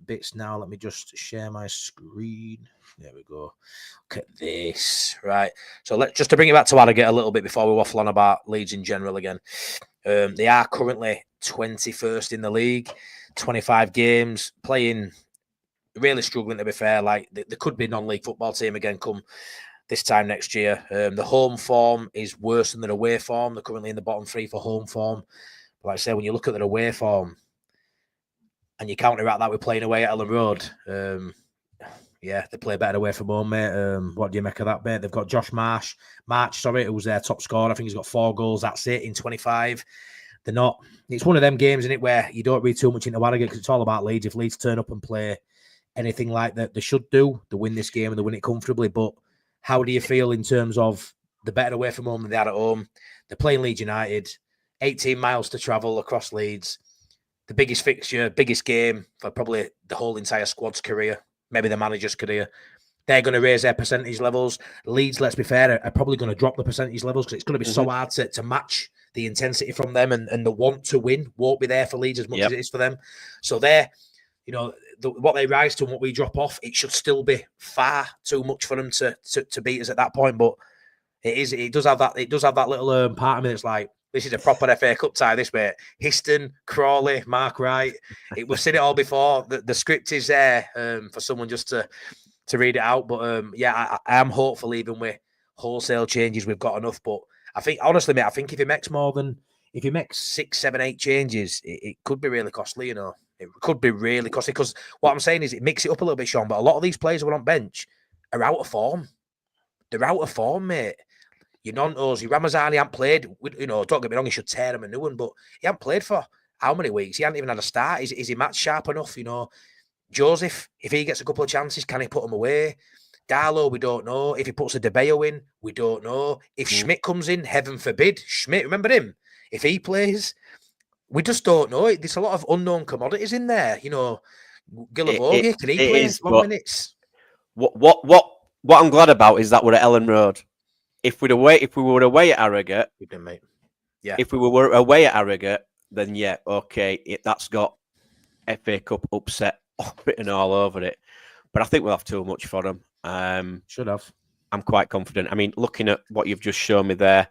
A: bits now. Let me just share my screen. There we go. Look at this. Right. So just to bring it back to Harrogate a little bit before we waffle on about Leeds in general again. They are currently 21st in the league, 25 games, playing, really struggling, to be fair. Like, they could be a non-league football team again come this time next year. The home form is worse than their away form. They're currently in the bottom 3 for home form. But like I say, when you look at their away form and you counteract that with playing away at Elland Road, they play better away from home, mate. What do you make of that, mate? They've got Josh March, who's their top scorer. I think he's got 4 goals. That's it in 25. They're not. It's one of them games, isn't it, where you don't read too much into Harrogate because it's all about Leeds. If Leeds turn up and play anything like that, they should do. They win this game and they win it comfortably. But how do you feel in terms of the better away from home than they are at home? They're playing Leeds United, 18 miles to travel across Leeds. The biggest fixture, biggest game for probably the whole entire squad's career, maybe the manager's career. They're going to raise their percentage levels. Leeds, let's be fair, are probably going to drop the percentage levels because it's going to be so hard to match the intensity from them, and the want to win won't be there for Leeds as much as it is for them. So they're, what they rise to and what we drop off, it should still be far too much for them to beat us at that point. But it does have that little part of me that's like, This is a proper FA Cup tie, this, mate. Histon, Crawley, Mark Wright. We've seen it all before. The script is there for someone just to read it out. But, I am hopeful even with wholesale changes, we've got enough. But I think, honestly, mate, I think if he makes 6, 7, 8 changes, it could be really costly, you know. It could be really costly because what I'm saying is it mixes it up a little bit, Sean. But a lot of these players who are on bench are out of form. They're out of form, mate. Your Nontos, your Ramazani haven't played. You know, don't get me wrong, he should tear him a new one, but he hasn't played for how many weeks? He hasn't even had a start. Is he match sharp enough? You know, Joseph, if he gets a couple of chances, can he put them away? Darlow, we don't know. If he puts a De Bayo in, we don't know. If Schmidt comes in, heaven forbid, Schmidt, remember him? If he plays, we just don't know. There's a lot of unknown commodities in there. You know, Gilavogi, can he play 1 minutes?
B: What I'm glad about is that we're at Elland Road. If we were away at Harrogate,
A: mate. Yeah.
B: If we were away at Harrogate, then that's got FA Cup upset written all over it. But I think we'll have too much for them.
A: Should have.
B: I'm quite confident. I mean, looking at what you've just shown me there,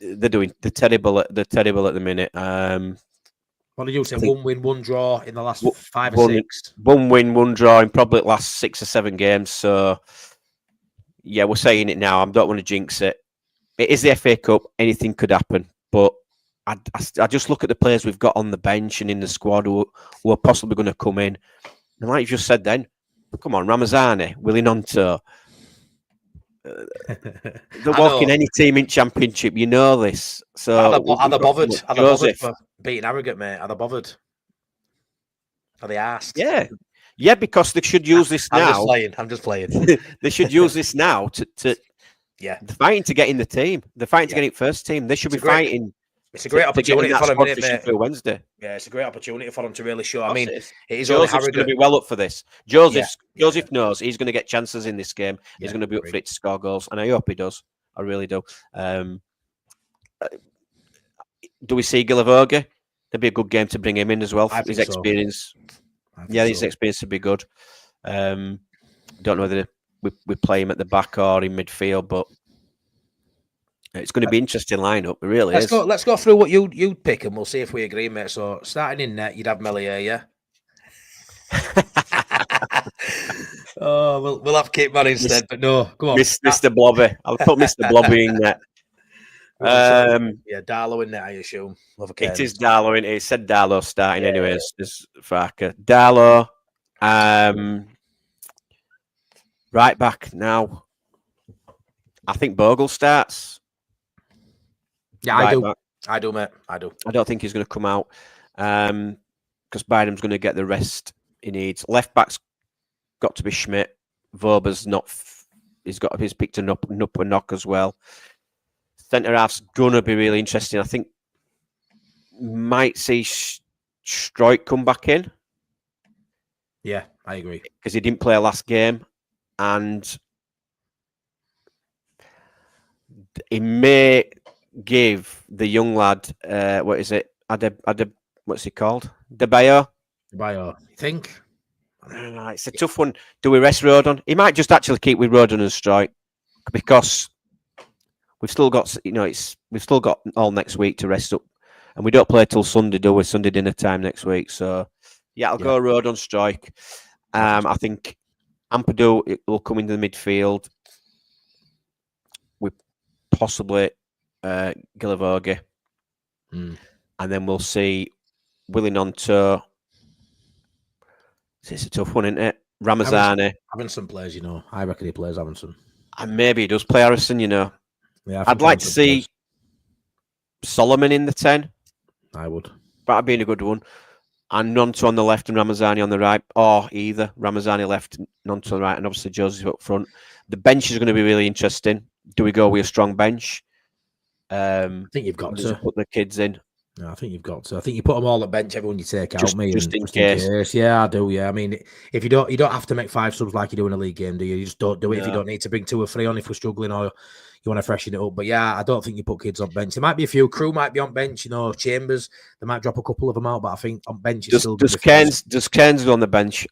B: they're terrible at the minute.
A: What did you say? 1 win, 1 draw in the last 5 or 6.
B: 1 win, 1 draw in probably the last 6 or 7 games. So. Yeah, we're saying it now. I don't want to jinx it. It is the FA Cup. Anything could happen. But I just look at the players we've got on the bench and in the squad who are possibly going to come in. And like you just said then, come on, Ramazani, Willie Nonto. They're walking any team in Championship. You know this. So
A: are they bothered? Are they bothered for beating Harrogate, mate? Are they bothered? Are they asked?
B: Yeah. Yeah, because they should use this now.
A: I'm just playing.
B: They should use this now to
A: they're
B: fighting to get in the team. They're fighting to get in first team. They should be fighting.
A: It's a great opportunity for them, mate.
B: Wednesday.
A: Yeah, it's a great opportunity for them to really show. I mean, it is
B: Joseph's going to be well up for this. Joseph knows he's going to get chances in this game. He's going to be up for it to score goals, and I hope he does. I really do. Do we see Gilavogi? That'd be a good game to bring him in as well. His experience. His experience would be good. Don't know whether we play him at the back or in midfield, but it's going to be an interesting lineup. It really is.
A: Let's go through what you'd pick, and we'll see if we agree, mate. So starting in net, you'd have Melier, yeah. We'll have Kit Man instead, but no, come on,
B: Mr. Blobby. I'll put Mr. Blobby in net.
A: Darlow in net, I assume.
B: It is Darlow in it. It said Darlow starting anyways. There's Farke. Darlow. Right back now. I think Bogle starts.
A: Yeah, I do. Back. I do, mate. I do.
B: I don't think he's going to come out because Bynum's going to get the rest he needs. Left back's got to be Schmidt. Vober's not. He's picked a upper knock as well. Centre half's gonna be really interesting. I think might see Stroik come back in.
A: Yeah, I agree
B: because he didn't play last game, and he may give the young lad what is it? What's he called? De Bayo.
A: De Bayo. You think?
B: It's a tough one. Do we rest Rodon? He might just actually keep with Rodon and Stroik because. We've still got, we've still got all next week to rest up, and we don't play till Sunday, do we? Sunday dinner time next week. So, I'll go road on strike. I think Ampadu will come into the midfield with possibly Gilavogi, and then we'll see Willie Nonto. It's a tough one, isn't it? Ramazani.
A: Harrison plays, I reckon he plays Harrison.
B: And maybe he does play Harrison,
A: Yeah,
B: I'd like to see Solomon in the 10.
A: I would.
B: That'd be a good one. And Nonto on the left and Ramazani on the right. Or either. Ramazani left, Nonto on the right, and obviously Joseph up front. The bench is going to be really interesting. Do we go with a strong bench?
A: I think you've got to.
B: Put the kids in.
A: No, I think you've got to. I think you put them all at bench, everyone you take out.
B: Just in case.
A: Yeah, I do. Yeah, I mean, if you don't have to make 5 subs like you do in a league game, do you? You just don't do it if you don't need to bring 2 or 3 on if we're struggling or you want to freshen it up. But yeah, I don't think you put kids on bench. There might be a few. Crew might be on bench. Chambers. They might drop a couple of them out, but I think on bench is still. Does
B: Cairns go on the bench,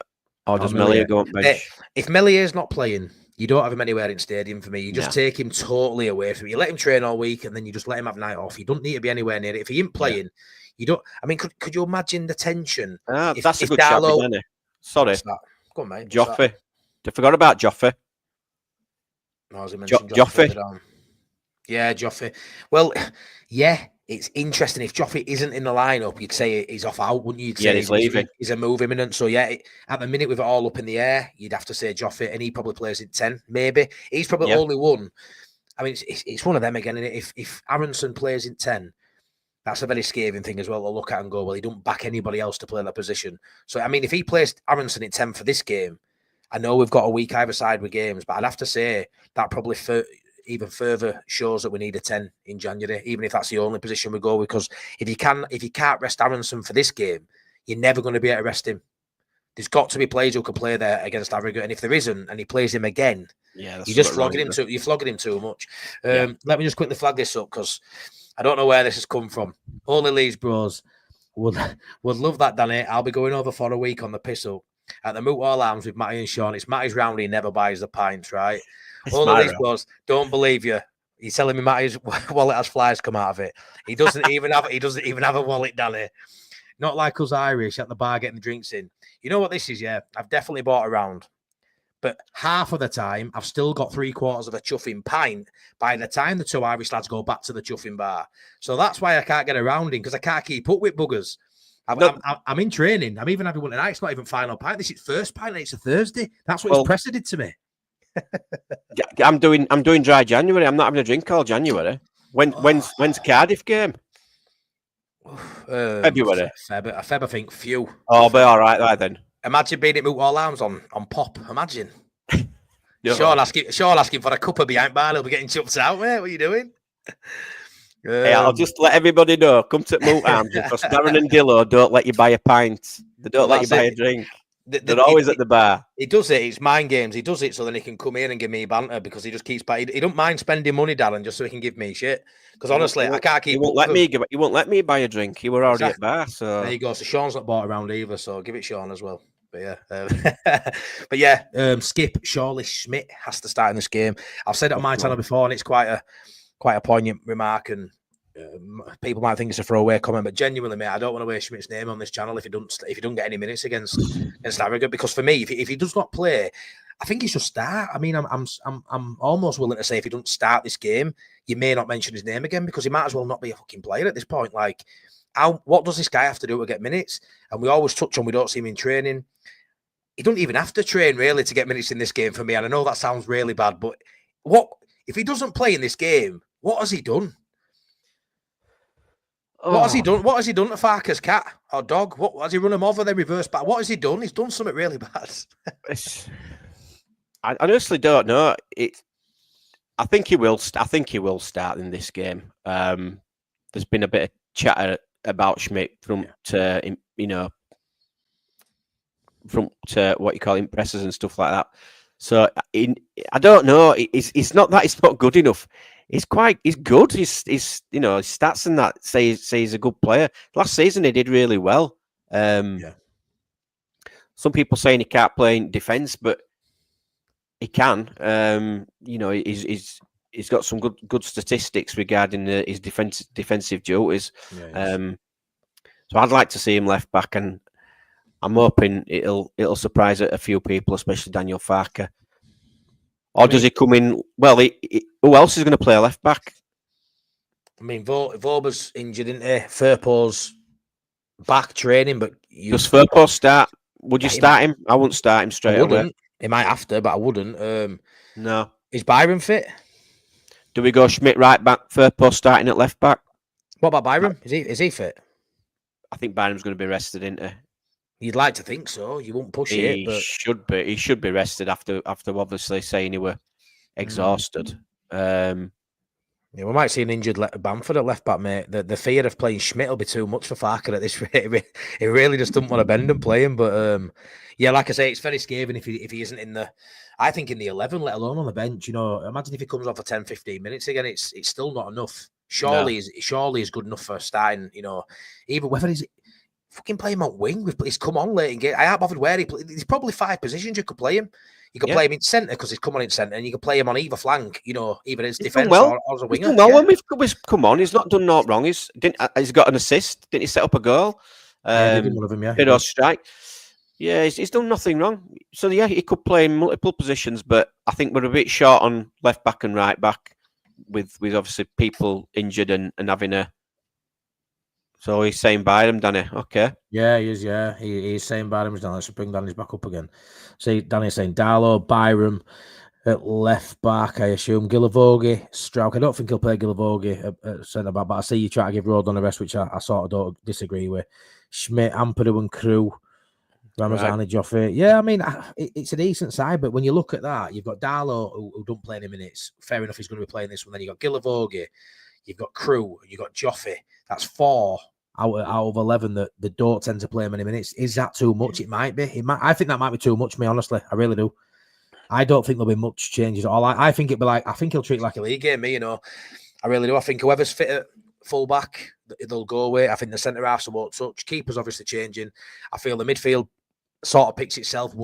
B: or does Melier go on bench?
A: If Melier's not playing, You don't have him anywhere in stadium for me. You just take him totally away from you. You let him train all week and then you just let him have night off. You don't need to be anywhere near it. If he ain't playing, you don't. I mean, could you imagine the tension?
B: That's a good shout, Danny. Sorry.
A: Go on, mate.
B: Joffrey. I forgot about Joffrey.
A: No, as I mentioned, Joffrey. Yeah, Joffrey. Well, yeah, it's interesting. If Joffrey isn't in the lineup, you'd say he's off out, wouldn't you? You'd say
B: he's leaving.
A: He's a move imminent. So, yeah, at the minute with it all up in the air, you'd have to say Joffrey, and he probably plays in 10, maybe. He's probably only one. I mean, it's one of them again. If Aronson plays in 10, that's a very scathing thing as well to look at and go, well, he don't back anybody else to play that position. So, I mean, if he plays Aronson in 10 for this game, I know we've got a week either side with games, but I'd have to say that probably even further shows that we need a 10 in January, even if that's the only position we go with. Because if you can't rest Aronson for this game, you're never going to be able to rest him. There's got to be players who can play there against Harrogate, and if there isn't, and he plays him again, you're just flogging him. You're flogging him too much. Let me just quickly flag this up because I don't know where this has come from. Only Leeds bros would love that, Danny. I'll be going over for a week on the piss up at the Moot All Arms with Matty and Sean. It's Matty's round. He never buys the pints, right? Only Leeds bros don't believe you. He's telling me Matty's wallet has flies come out of it. He doesn't even have a wallet, Danny. Not like us Irish at the bar getting the drinks in. You know what this is, yeah? I've definitely bought a round. But half of the time, I've still got 3/4 of a chuffing pint by the time the two Irish lads go back to the chuffing bar. So that's why I can't get a round in, because I can't keep up with buggers. I'm in training. I'm even having one tonight. It's not even final pint. This is first pint, and it's a Thursday. That's what his presser did to me.
B: I'm doing dry January. I'm not having a drink all January. When's Cardiff game? February.
A: Feb, I think. Phew.
B: Oh, but all right then.
A: Imagine being at Moot All Arms on pop. Imagine. Sean asking for a cuppa behind bar. He'll be getting chupped out, mate. What are you doing?
B: I'll just let everybody know. Come to Moot Arms because Darren and Dillo don't let you buy a pint. They don't let you buy a drink. They're always at the bar.
A: He does it. It's mind games. He does it so then he can come in and give me banter because he just keeps. He don't mind spending money, Darren, just so he can give me shit. Because honestly, I can't keep.
B: He won't let me buy a drink. He were already at bar. So
A: there you go. So Sean's not bought around either. So give it Sean as well. But yeah, Skip Shawley Schmidt has to start in this game. I've said it on my channel before, and it's quite a poignant remark, and people might think it's a throwaway comment, but genuinely, mate, I don't want to waste Schmidt's name on this channel if he don't get any minutes against Harrogate. Because for me, if he does not play, I think he should start. I mean, I'm almost willing to say if he doesn't start this game, you may not mention his name again because he might as well not be a fucking player at this point. Like, what does this guy have to do to get minutes? And we always touch on we don't see him in training. He don't even have to train really to get minutes in this game for me. And I know that sounds really bad, but if he doesn't play in this game? What has he done? What has he done? What has he done to Farke's cat or dog? What has he run him over? Then reverse back. What has he done? He's done something really bad.
B: I honestly don't know. I think he will. I think he will start in this game. There's been a bit of chatter about Schmidt from what you call impressors and stuff like that. So I don't know. It's not that it's not good enough. He's good. His stats and that say he's a good player. Last season he did really well. Some people saying he can't play in defence, but he can. He's got some good statistics regarding his defensive duties. So I'd like to see him left back, and I'm hoping it'll surprise a few people, especially Daniel Farke. Or does he come in? Well, who else is going to play left back?
A: I mean, Voba's injured, isn't he? Furpo's back training, but
B: does Furpo start? Would you start him? I wouldn't start him straight away.
A: He might have to, but I wouldn't.
B: No.
A: Is Byron fit?
B: Do we go Schmidt right back? Furpo starting at left back?
A: What about Byron? Is he fit?
B: I think Byron's going to be rested, isn't he?
A: You'd like to think so. You won't push it, but
B: he should be rested after obviously saying he were exhausted.
A: Yeah, we might see an injured Bamford at left back, mate. The fear of playing Schmidt will be too much for Farke at this rate. He really just doesn't want to bend and play him. But yeah, like I say, it's very scathing if he isn't in in the 11, let alone on the bench. You know, imagine if he comes on for 10, 15 minutes again. It's still not enough. Surely is good enough for starting. You know, even whether he's fucking play him on wing. He's come on late in game. I ain't bothered where he plays. There's probably 5 positions you could play him. You can play him in centre because he's come on in centre, and you can play him on either flank. Either as defence or as a winger.
B: He's done well when we've come on. He's not done naught wrong. He's got an assist. Didn't he set up a goal?
A: They did one of them. Yeah,
B: did or strike. Yeah, he's done nothing wrong. So yeah, he could play in multiple positions, but I think we're a bit short on left back and right back, with obviously people injured and having a. So he's saying by them, Danny. Okay.
A: Yeah, he is. Yeah, he's saying by them. Let's bring Danny's back up again. See, Danny's saying Darlow, Byram at left back. I assume Gilavogi, Strauch. I don't think he'll play Gilavogi at centre back, but I see you try to give Rodon a rest, which I sort of don't disagree with. Schmidt, Ampadu, and Crew. Ramazani, Joffe. Yeah, I mean, it's a decent side, but when you look at that, you've got Darlow, who don't play any minutes. Fair enough, he's going to be playing this one. Then you've got Gilavogi, you've got Crew, you've got Joffe. That's 4 out of 11 that don't tend to play many minutes. Is that too much? It might be. I think that might be too much, me, honestly. I really do. I don't think there'll be much changes at all. I think it'll be like, I think he'll treat it like a league game, me, I really do. I think whoever's fit at full-back, they'll go away. I think the centre-halves won't touch. Keeper's obviously changing. I feel the midfield sort of picks itself,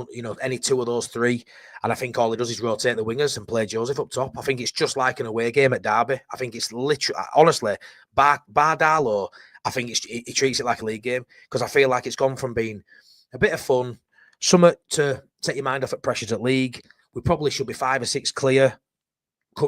A: any two of those three. And I think all he does is rotate the wingers and play Joseph up top. I think it's just like an away game at Derby. I think it's literally, honestly, bar Darlow, I think he treats it like a league game, because I feel like it's gone from being a bit of fun, something to take your mind off at pressures at league. We probably should be 5 or 6 clear.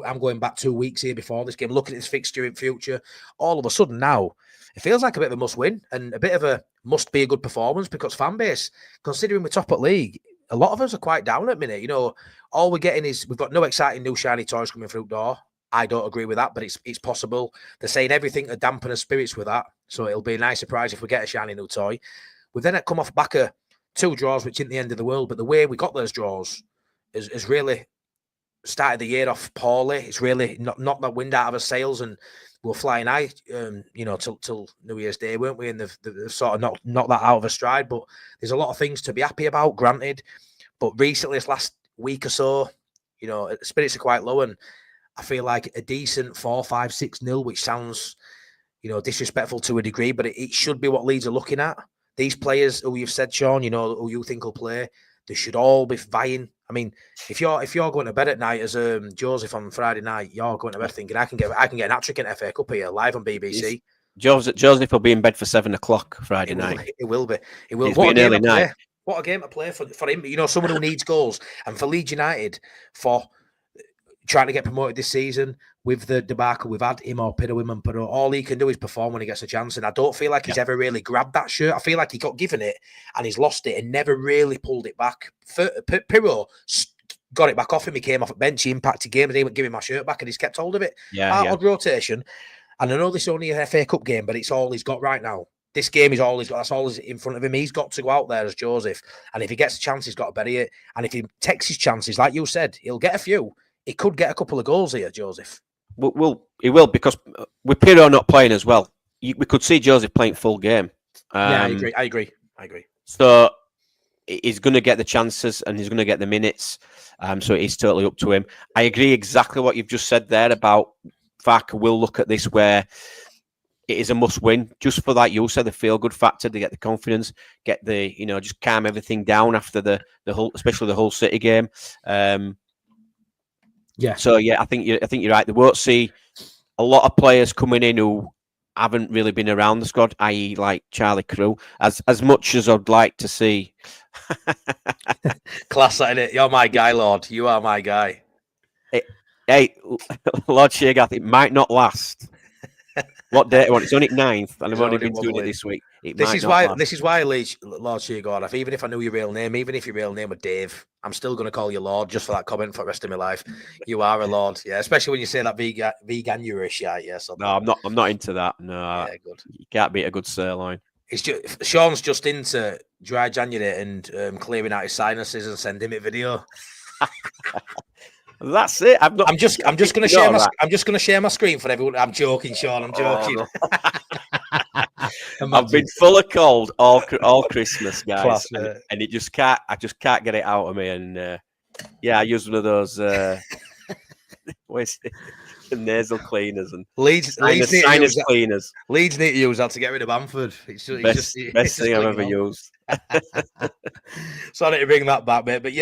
A: I'm going back 2 weeks here before this game, looking at this fixture in future. All of a sudden now, it feels like a bit of a must-win and a bit of a must-be a good performance, because fan base, considering we're top at league, a lot of us are quite down at the minute. All we're getting is we've got no exciting new shiny toys coming through the door. I don't agree with that, but it's possible. They're saying everything to dampen the spirits with that, so it'll be a nice surprise if we get a shiny new toy. We've then come off back of 2 draws, which isn't the end of the world, but the way we got those draws is really started the year off poorly. It's really knocked that wind out of our sails, and we're flying high, till New Year's Day, weren't we? And they've sort of knocked that out of a stride. But there's a lot of things to be happy about, granted. But recently, this last week or so, spirits are quite low, and I feel like a decent 4-5-6-0, which sounds, disrespectful to a degree, but it should be what Leeds are looking at. These players who you've said, Sean, who you think will play, they should all be vying. I mean, if you're going to bed at night as Joseph on Friday night, you're going to bed thinking I can get an hat-trick in FA Cup here live on BBC.
B: Joseph will be in bed for 7 o'clock Friday night.
A: It will be. It will.
B: What a early night.
A: What a game to play for him. Someone who needs goals, and for Leeds United, for trying to get promoted this season with the debacle we've had, him or Pido, all he can do is perform when he gets a chance. And I don't feel like he's ever really grabbed that shirt. I feel like he got given it and he's lost it and never really pulled it back. Pido got it back off him. He came off a bench, he impacted games, and he went, give him my shirt back, and he's kept hold of it. Odd rotation. And I know this is only an FA Cup game, but it's all he's got right now. This game is all he's got. That's all in front of him. He's got to go out there as Joseph. And if he gets a chance, he's got to bury it. And if he takes his chances, like you said, he'll get a few. He could get a couple of goals here, Joseph.
B: He will, because with Pirro not playing as well, we could see Joseph playing full game.
A: I agree.
B: So he's going to get the chances and he's going to get the minutes. So it's totally up to him. I agree exactly what you've just said there about Farke will look at this where it is a must-win, just for that. You said the feel-good factor, to get the confidence, get the just calm everything down after the whole, especially the whole City game. So I think you're right. They won't see a lot of players coming in who haven't really been around the squad, i.e., like Charlie Crew. As much as I'd like to see.
A: Class, isn't it? You're my guy, Lord. You are my guy.
B: Hey, Lord Sheargath, it might not last. What date? It's only 9th, and I've only been doing it this week. This is why,
A: Lord Sheargath, even if I knew your real name, even if your real name were Dave, I'm still going to call you Lord just for that comment for the rest of my life. You are a Lord, yeah. Especially when you say that veganuary shit, yeah. So
B: no, I'm not into that. No, yeah, good. You can't beat a good sirloin.
A: It's just Sean's just into dry January and clearing out his sinuses and sending me a video.
B: That's it. I'm
A: just going to share I'm just going to share my screen for everyone. I'm joking, Sean. I'm joking.
B: I've been full of cold all Christmas, guys, Class, and it just can't. I just can't get it out of me. And I use one of those nasal cleaners and sinus cleaners.
A: Leeds need to use that to get rid of Bamford. It's
B: best thing I've ever used.
A: Sorry to bring that back, mate. But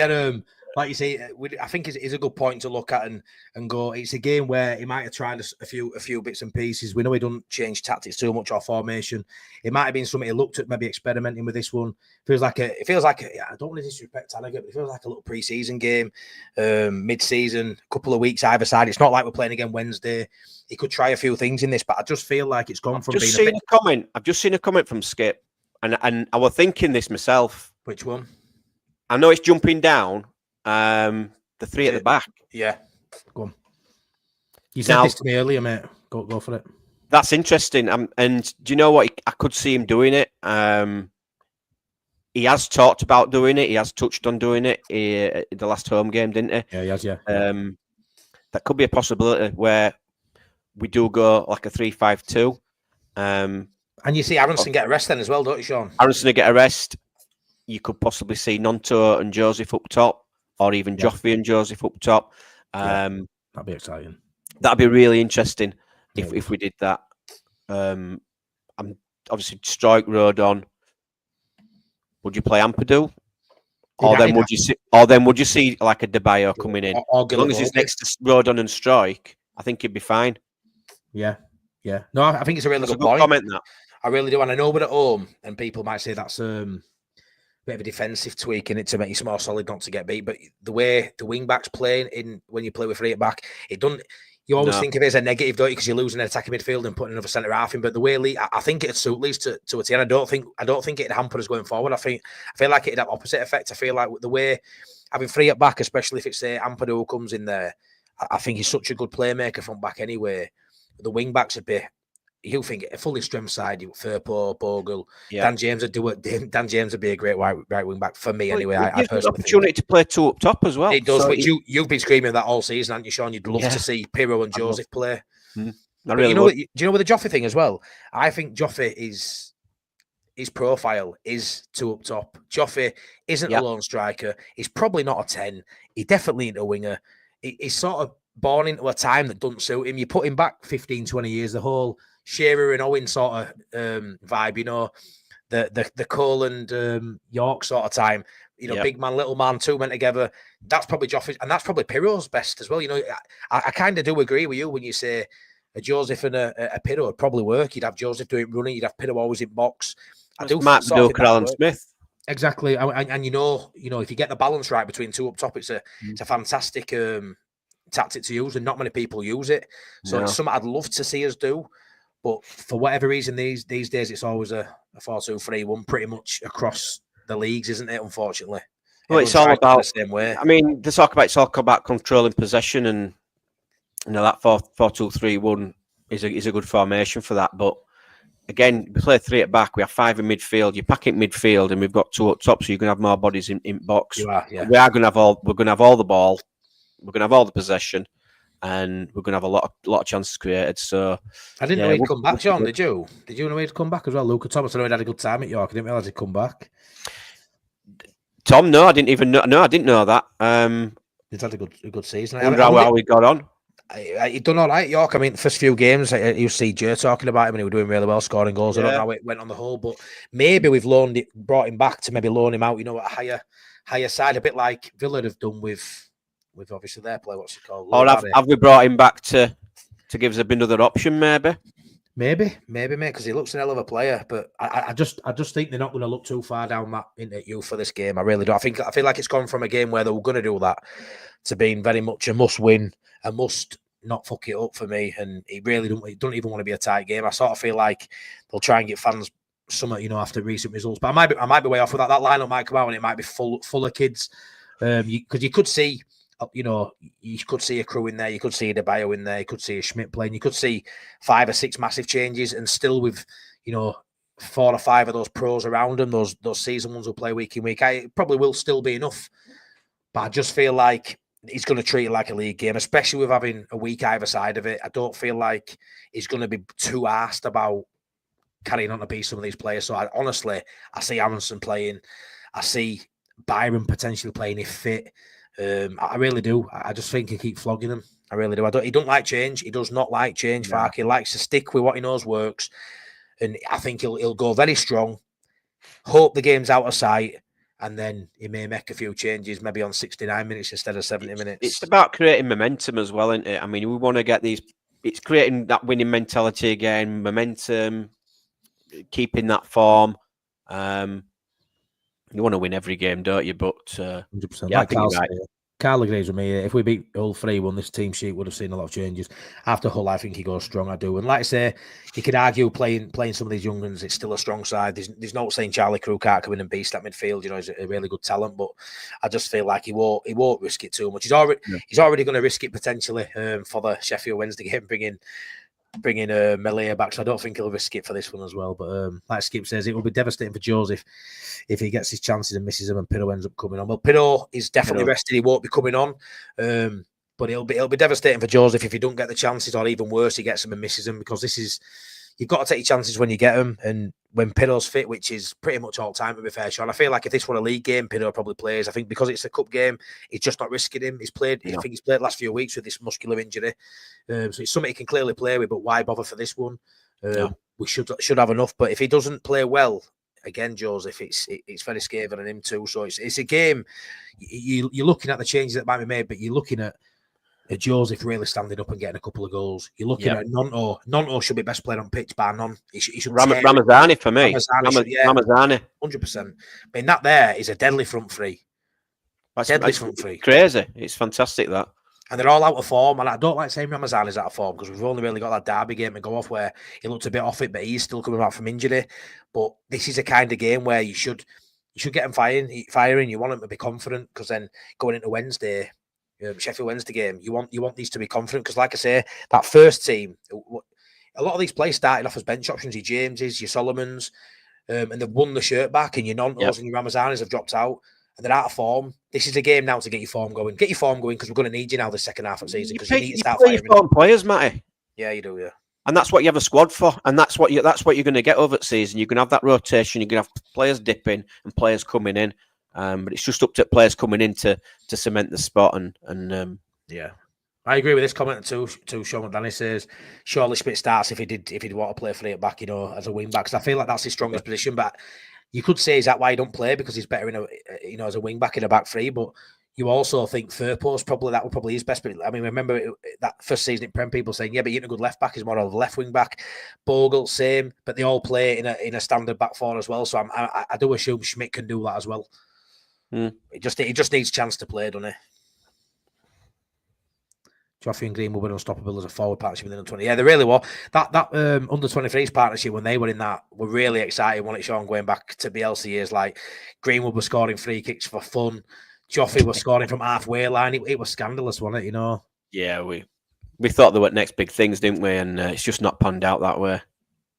A: like you say, I think it's a good point to look at and go. It's a game where he might have tried a few bits and pieces. We know he don't change tactics too much or formation. It might have been something he looked at, maybe experimenting with this one. It feels like I don't want to disrespect Harrogate, but it feels like a little pre-season game, mid-season, couple of weeks either side. It's not like we're playing again Wednesday. He could try a few things in this, but I just feel like it's gone from being
B: I've just seen a comment from Skip, and I was thinking this myself.
A: Which one?
B: I know it's jumping down. The three at the back.
A: Yeah. Go on. You said this to me earlier, mate. Go for it. That's
B: interesting. And do you know what? I could see him doing it. He has talked about doing it. He has touched on doing it in the last home game, didn't he?
A: Yeah, he has, yeah.
B: That could be a possibility where we do go like a 3-5-2.
A: And you see Aronson get a rest then as well, don't you, Sean?
B: Aronson get a rest. You could possibly see Nonto and Joseph up top, or even Joffrey and Joseph up top.
A: That'd be exciting.
B: That'd be really interesting if we did that. I'm obviously strike road on. Would you play Ampadu? Or then would you see like a Debayo coming in? As long as he's next to Rodon and Strike, I think he'd be fine.
A: Yeah. No, I think it's a really good point.
B: Comment that.
A: I really do, and I know we're at home, and people might say that's bit of a defensive tweak in it to make you more solid, not to get beat. But the way the wing backs play in when you play with three at back, it doesn't. You always think of it as a negative, don't you? Because you're losing an attacking midfield and putting another centre half in. But the way I think it'd suit Leeds to a T. And I don't think it'd hamper us going forward. I feel like it'd have opposite effect. I feel like the way having three at back, especially if it's Ampadu who comes in there, I think he's such a good playmaker from back anyway. The wing backs would be. You think a fully strength side, Firpo, Bogle, Dan James would do it. Dan James would be a great right wing back for me anyway. I personally
B: an opportunity to play two up top as well.
A: It does, but you've been screaming that all season, haven't you, Sean? You'd love to see Pirro and Joseph play.
B: Really
A: do you know with the Joffrey thing as well? I think Joffrey his profile is two up top. Joffrey isn't a lone striker. He's probably not a 10. He definitely ain't a winger. He's sort of born into a time that doesn't suit him. You put him back 15, 20 years, the whole Shearer and Owen sort of vibe, you know, the Cole and York sort of time, you know, big man, little man, two men together. That's probably Joffrey, and that's probably Pirro's best as well. You know, I kind of do agree with you when you say a Joseph and a Pirro would probably work. You'd have Joseph doing running, you'd have Pirro always in box.
B: Matt Duke, Alan Smith.
A: Exactly, and you know, if you get the balance right between two up top, it's a fantastic tactic to use, and not many people use it. So it's something I'd love to see us do. But for whatever reason, these days, it's always a 4-2-3-1 pretty much across the leagues, isn't it, unfortunately?
B: Well, it's all about the same way. I mean, it's all about controlling possession, and you know that 4-2-3-1 is a good formation for that. But again, we play three at back, we have five in midfield, you pack it midfield, and we've got two up top, so you're gonna have more bodies in box. We're gonna have all the ball, we're gonna have all the possession. And we're going to have a lot of chances created. So
A: I didn't know he'd come back, Sean. Did you? Did you know he'd come back as well? Luca Thomas, I know he'd had a good time at York. I didn't realise he'd come back.
B: Tom, no, I didn't even know. No, I didn't know that.
A: He's had a good season.
B: I wonder how well he got on.
A: He'd done all right at York. I mean, first few games, you see Joe talking about him, and he was doing really well, scoring goals. I don't know how it went on the whole, but maybe we've brought him back to maybe loan him out. You know, at a higher side, a bit like Villa have done with obviously their play, what's it called?
B: Or have we brought him back to give us another option, maybe?
A: Maybe, mate, because he looks an hell of a player. But I just think they're not going to look too far down that into you for this game. I really do. I feel like it's gone from a game where they were going to do that to being very much a must win, a must not fuck it up for me. And he don't even want to be a tight game. I sort of feel like they'll try and get fans some, you know, after recent results. But I might be way off with that. That lineup might come out and it might be full of kids. Because you could see. You know, you could see a Crew in there, you could see a Debayo in there, you could see a Schmidt playing, you could see 5 or 6 massive changes, and still with, you know, 4 or 5 of those pros around them, those season ones who play week in, week out. It probably will still be enough. But I just feel like he's going to treat it like a league game, especially with having a week either side of it. I don't feel like he's going to be too arsed about carrying on to beat some of these players. So I see Aronson playing, I see Byron potentially playing if fit. I really do. I just think he keep flogging them. I really do. He don't like change. He does not like change. Farke. He likes to stick with what he knows works, and I think he'll go very strong. Hope the game's out of sight, and then he may make a few changes, maybe on 69 minutes instead of 70 minutes.
B: It's about creating momentum as well, isn't it? I mean, we want to get these. It's creating that winning mentality again, momentum, keeping that form. You want to win every game, don't you? But
A: 100%. Yeah, like Carl agrees with me. If we beat Hull 3-1, this team sheet would have seen a lot of changes. After Hull, I think he goes strong. I do. And like I say, you could argue playing some of these young ones, it's still a strong side. There's no saying Charlie Crew can't come in and beast that midfield. You know, he's a really good talent, but I just feel like he won't risk it too much. He's already going to risk it potentially for the Sheffield Wednesday game, bringing Melia back, so I don't think he'll risk it for this one as well. But like Skip says, it will be devastating for Joseph if he gets his chances and misses them and Pirro ends up coming on. Well, Pirro is definitely rested. He won't be coming on. But it'll be devastating for Joseph if he don't get the chances, or even worse, he gets them and misses them, because you've got to take your chances when you get them. And when Pirro's fit, which is pretty much all time, to be fair, Sean, I feel like if this were a league game, Pirro probably plays. I think because it's a cup game, he's just not risking him. I think he's played the last few weeks with this muscular injury. So it's something he can clearly play with, but why bother for this one? We should have enough. But if he doesn't play well, again, Joseph, it's very scathing on him too. So it's a game. You're looking at the changes that might be made, but you're looking at Joseph really standing up and getting a couple of goals. You're looking at Nonto. Nonto should be best player on pitch, bar none. He should
B: Ramazani for me. Ramazani.
A: 100%. I mean, that there is a deadly front three. Front three.
B: Crazy. It's fantastic, that.
A: And they're all out of form. And I don't like saying Ramazani's out of form, because we've only really got that Derby game to go off where he looked a bit off it, but he's still coming back from injury. But this is a kind of game where you should get him firing. You want him to be confident, because then going into Wednesday, Sheffield Wednesday game, you want these to be confident, because like I say, that first team, a lot of these players started off as bench options. Your Jameses, your Solomons, and they've won the shirt back, and your Nontos and your Ramazanis have dropped out, and they're out of form. This is a game now to get your form going. Get your form going, because we're going to need you now the second half of the season, because you need to start firing.
B: Form players, Matty.
A: Yeah, you do, yeah.
B: And that's what you have a squad for, and that's what you're going to get over the season. You're going to have that rotation. You're going to have players dipping and players coming in. But it's just up to players coming in to cement the spot. And
A: yeah, I agree with this comment too. Sean McDaniel says surely Schmidt starts if he'd want to play free at back, as a wing back. Because I feel like that's his strongest position. But you could say, is that why he don't play, because he's better in as a wing back in a back three? But you also think Firpo's probably his best. But I mean, remember that first season in Prem, people saying, yeah, but you're a good left back. He's more of a left wing back. Bogle, same, but they all play in a standard back four as well. So I do assume Schmidt can do that as well. He just needs a chance to play, doesn't he? Joffrey and Greenwood were unstoppable as a forward partnership within the 20. Yeah, they really were. That under 23s partnership, when they were in that, were really exciting, wasn't it, Sean? Going back to Bielsa years, like Greenwood was scoring free kicks for fun. Joffrey was scoring from halfway line. It was scandalous, wasn't it?
B: Yeah, we thought there were next big things, didn't we? And it's just not panned out that way.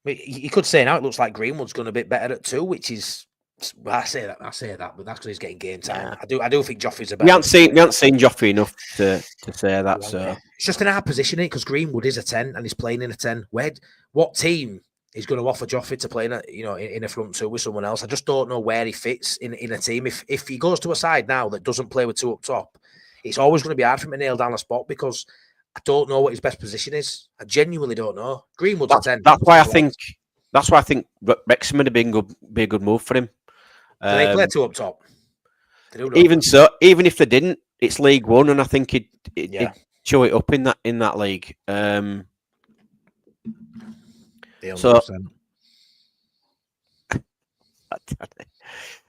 A: You could say now it looks like Greenwood's going a bit better at 2, which is. I say that, but that's because he's getting game time. Yeah. I do think Joffrey's a better.
B: We haven't seen Joffrey enough to say that. So
A: it's just in our position, because Greenwood is a 10 and he's playing in a 10. What team is going to offer Joffrey to play in a front two with someone else? I just don't know where he fits in a team. If he goes to a side now that doesn't play with 2 up top, it's always going to be hard for him to nail down a spot, because I don't know what his best position is. I genuinely don't know. Greenwood's a 10.
B: That's why I think Wrexham would be a good move for him.
A: Do they play 2 up top?
B: Even so, even if they didn't, it's League One, and I think he'd show it up in that league.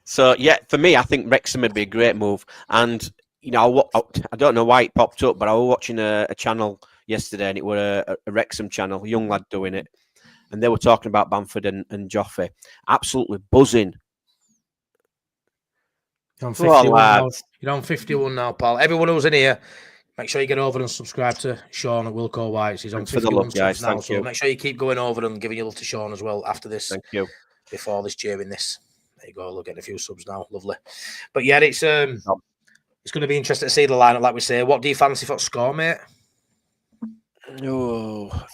B: So yeah, for me, I think Wrexham would be a great move. And I don't know why it popped up, but I was watching a channel yesterday, and it was a Wrexham channel, a young lad doing it, and they were talking about Bamford and Joffrey, absolutely buzzing.
A: You're on 51 now. You're on 51 now, pal. Everyone who's in here, make sure you get over and subscribe to Sean at Wilkowhites. He's on 51 subs now, so make sure you keep going over and giving your love to Sean as well after this.
B: Thank you.
A: Before this, during this. There you go. Look, getting a few subs now. Lovely. But yeah, it's going to be interesting to see the lineup, like we say. What do you fancy for score, mate?
B: 4-0.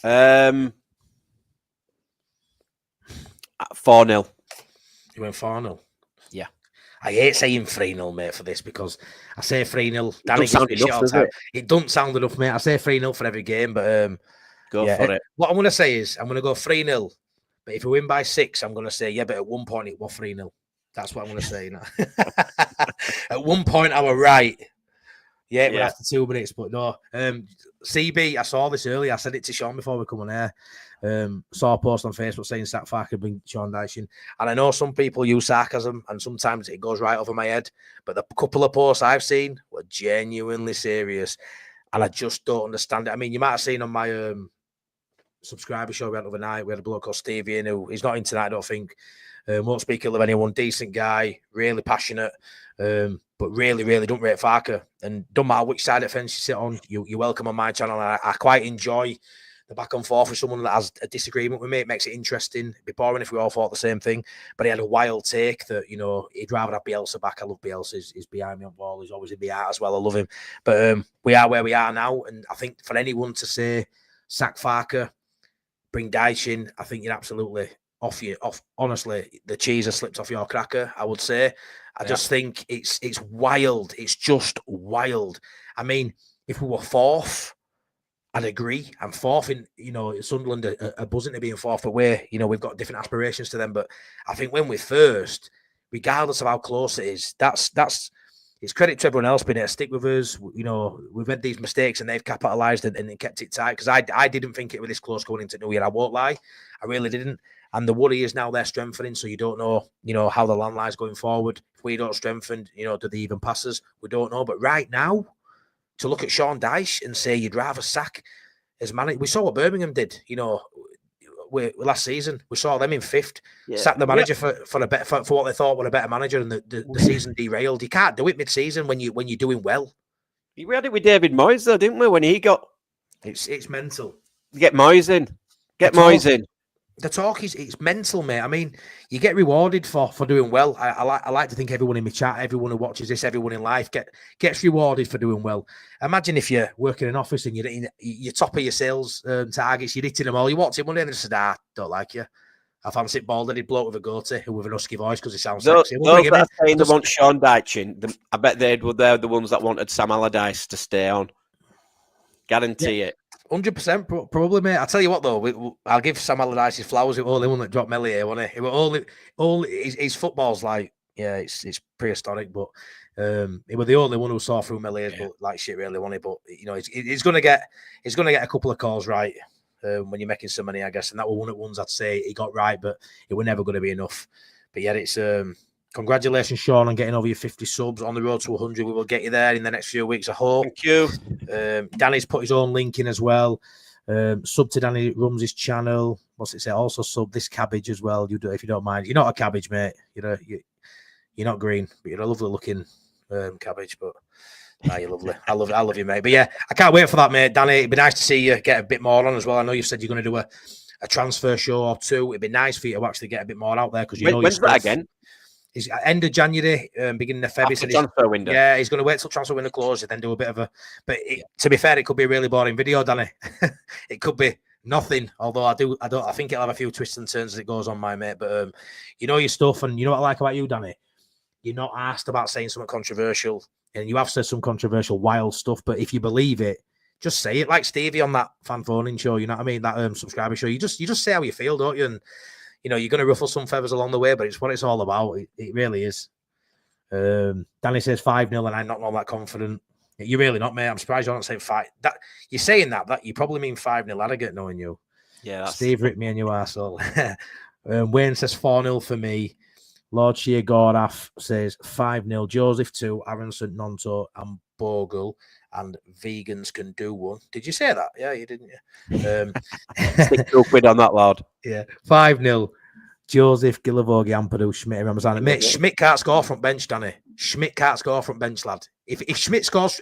A: You went 4-0?
B: Yeah.
A: I hate saying 3-0, mate, for this, because I say 3-0. Danny gives me shit all the time. It doesn't sound enough, mate. I say 3-0 for every game, but
B: go for it.
A: What I'm going to say is I'm going to go 3-0. But if we win by 6, I'm going to say, yeah, but at one point it was 3-0. That's what I'm going to say. At one point, I was right. Yeah, we're after 2 minutes, but no. CB, I saw this earlier. I said it to Sean before we come on air. Saw a post on Facebook saying Sack Farke bring Sean Dyche in. And I know some people use sarcasm, and sometimes it goes right over my head. But the couple of posts I've seen were genuinely serious. And I just don't understand it. I mean, you might have seen on my subscriber show we had the other night, we had a bloke called Stevie in who he's not in tonight, I don't think. Won't speak ill of anyone. Decent guy, really passionate, but really don't rate Farke. And don't matter which side of the fence you sit on, you're welcome on my channel. I quite enjoy the back and forth with someone that has a disagreement with me. It makes it interesting. It'd be boring if we all thought the same thing. But he had a wild take that, you know, he'd rather have Bielsa back. I love Bielsa. He's behind me on ball. He's always in the art as well. I love him. But we are where we are now. And I think for anyone to say, sack Farke, bring Dyche in, I think you're absolutely off. Honestly, the cheese has slipped off your cracker, I would say. I just think it's wild. It's just wild. I mean, if we were fourth, I'd agree. I'm fourth in, you know, Sunderland are buzzing to being fourth away. You know, we've got different aspirations to them. But I think when we're first, regardless of how close it is, that's it's credit to everyone else being able to stick with us. You know, we've had these mistakes and they've capitalised and kept it tight. Because I didn't think it was this close going into New Year. I won't lie. I really didn't. And the worry is now they're strengthening, so you don't know, you know, how the land lies going forward. If we don't strengthen, you know, do they even pass us? We don't know. But right now, to look at Sean Dyche and say you'd rather sack as manager, we saw what Birmingham did, you know, last season. We saw them in fifth, sack the manager for what they thought were a better manager, and the season derailed. You can't do it mid-season when you're doing well.
B: We had it with David Moyes, though, didn't we? When he got,
A: it's mental.
B: Get Moyes in. Get Moyes in.
A: The talk is it's mental, mate. I mean, you get rewarded for doing well. I like to think everyone in my chat, everyone who watches this, everyone in life gets rewarded for doing well. Imagine if you're working in an office and you're top of your sales targets, you're hitting them all. You walked in one day and they said, don't like you. I fancy it bald-headed bloke with a goatee with an husky voice because he sounds sexy.
B: Those that are saying they want Sean Dyche in, I bet they're the ones that wanted Sam Allardyce to stay on. Guarantee it.
A: 100% probably, mate. I'll tell you what, though, I'll give Sam Allardyce his flowers. It was only one that dropped Melier, wasn't it? It was only his football's like, it's prehistoric, but it was the only one who saw through Melier's, but like shit, really, wasn't it? But you know, he's gonna get a couple of calls right when you're making some money, I guess, and that was one of the ones I'd say he got right, but it was never going to be enough. But yeah, it's congratulations, Sean, on getting over your 50 subs on the road to 100. We will get you there in the next few weeks, I hope.
B: Thank you.
A: Danny's put his own link in as well. Sub to Danny Rumsey's channel. What's it say? Also sub this cabbage as well. You do if you don't mind. You're not a cabbage, mate. You're not green, but you're a lovely looking cabbage. But you're lovely. I love you, mate. But yeah, I can't wait for that, mate. Danny, it'd be nice to see you get a bit more on as well. I know you said you're going to do a transfer show or two. It'd be nice for you to actually get a bit more out there because you know
B: when's that again?
A: It's end of January, beginning of February.
B: After transfer window.
A: Yeah, he's going to wait till transfer window closes, then do a bit of a. But to be fair, it could be a really boring video, Danny. It could be nothing. Although I think it'll have a few twists and turns as it goes on, my mate. But you know your stuff, and you know what I like about you, Danny. You're not asked about saying something controversial, and you have said some controversial, wild stuff. But if you believe it, just say it. Like Stevie on that fan phoning show. You know what I mean? That subscriber show. You just say how you feel, don't you? And you know, you're going to ruffle some feathers along the way, but it's what it's all about. It really is. Danny says 5-0, and I'm not that confident. You're really not, mate. I'm surprised you're not saying 5. That you're saying that you probably mean 5-0 Harrogate, knowing you.
B: Yeah.
A: Steve ripped me and you arsehole. Wayne says 4-0 for me. Lord Sheer Gorath says 5-0. Joseph 2, Aronson, Nonto, and Bogle. And vegans can do one. Did you say that? Yeah, you didn't.
B: Stick quid on that, lad.
A: Yeah, 5-0. Joseph, Gilavogi, Ampadu, Schmidt, Ramazan. Mate, Schmidt can't score from bench, Danny. Schmidt can't score from bench, lad. If Schmidt scores,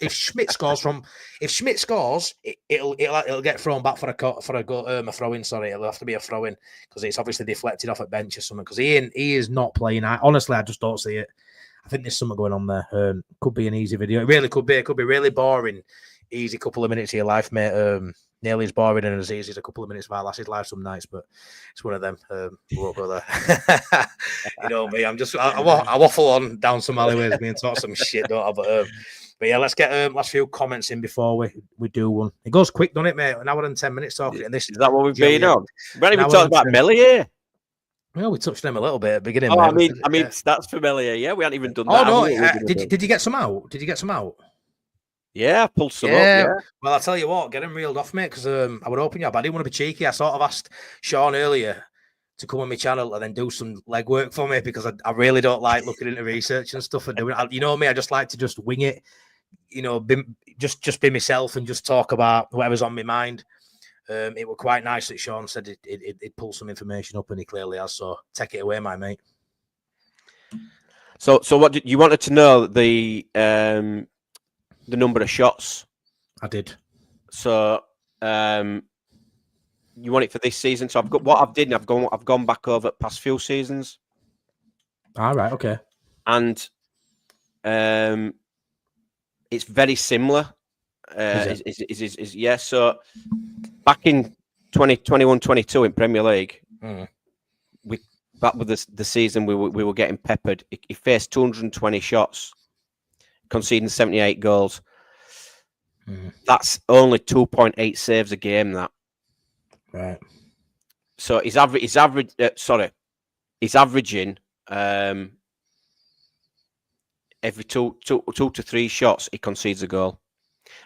A: it'll get thrown back for a throw-in. Sorry, it'll have to be a throw-in because it's obviously deflected off at bench or something. Because he is not playing. Honestly, I just don't see it. I think there's something going on there. Could be an easy video. It really could be. It could be really boring, easy couple of minutes of your life, mate. Nearly as boring and as easy as a couple of minutes of our lasses live some nights, but it's one of them. We won't go there. You know me. I waffle on down some alleyways and talk some shit, don't I? But yeah, let's get last few comments in before we do one. It goes quick, doesn't it, mate? An hour and 10 minutes talking. And this
B: is that what we've been on? We haven't even talked about Melly here.
A: Well, we touched them a little bit at the beginning.
B: Oh,
A: mate.
B: I mean, that's familiar. Yeah, we hadn't even done
A: Oh
B: that.
A: no! Did you get some out? Did you get some out?
B: Yeah, I pulled some up. Yeah.
A: Well, I'll tell you what, get them reeled off, mate, because I would open you up. I didn't want to be cheeky. I sort of asked Sean earlier to come on my channel and then do some legwork for me because I really don't like looking into research and stuff and doing it. You know me, I just like to just wing it, just be myself and just talk about whatever's on my mind. It was quite nice that Sean said it pulled some information up, and he clearly has. So take it away, my mate.
B: So what did you wanted to know the number of shots?
A: I did.
B: So you want it for this season? So I've got what I've did. And I've gone back over past few seasons.
A: All right. Okay.
B: And it's very similar. Yeah. So back in 2021-22 in Premier League, that was the season we were getting peppered. He faced 220 shots, conceding 78 goals. That's only 2.8 saves a game. That
A: right.
B: So he's averaging every two to three shots he concedes a goal,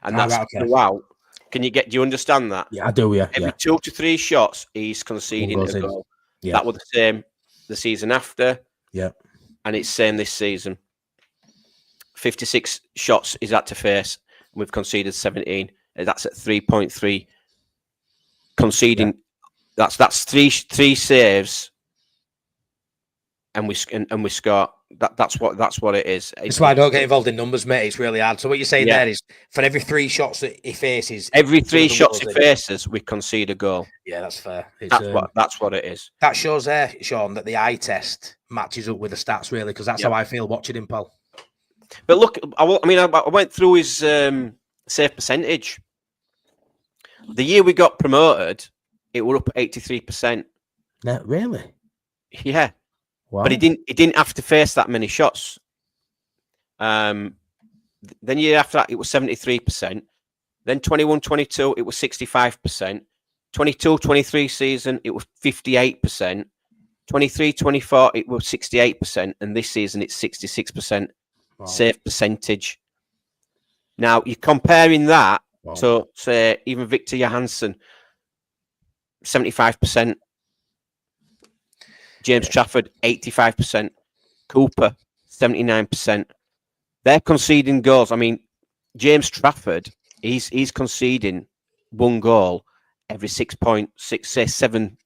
B: and that's throughout. Do you understand that?
A: Yeah, I do. Yeah,
B: every 2 to 3 shots he's conceding a goal. Yeah. That was the same the season after.
A: Yeah,
B: and it's same this season. 56 shots he's had to face. We've conceded 17. That's at 3.3. Conceding. Yeah. That's three saves, and we score. That's what it is.
A: That's why I don't get involved in numbers, mate. It's really hard. So what you're saying there is, for every 3 shots that he faces,
B: every 3 shots he faces, we concede a goal.
A: Yeah, that's fair.
B: That's what it is.
A: That shows there, Sean, that the eye test matches up with the stats, really, because that's how I feel watching him, pal.
B: But look, I went through his save percentage. The year we got promoted, it were up 83%.
A: No, really?
B: Yeah.
A: Wow.
B: But he didn't have to face that many shots. Then year after that, it was 73%. Then 21-22, it was 65%. 22-23 season, it was 58%. 23-24, it was 68%. And this season, it's 66% save percentage. Now, you're comparing that to, say, even Victor Johansson, 75%. James Trafford, 85%. Cooper, 79%. They're conceding goals. I mean, James Trafford, he's conceding 1 goal every 6.6, say 7.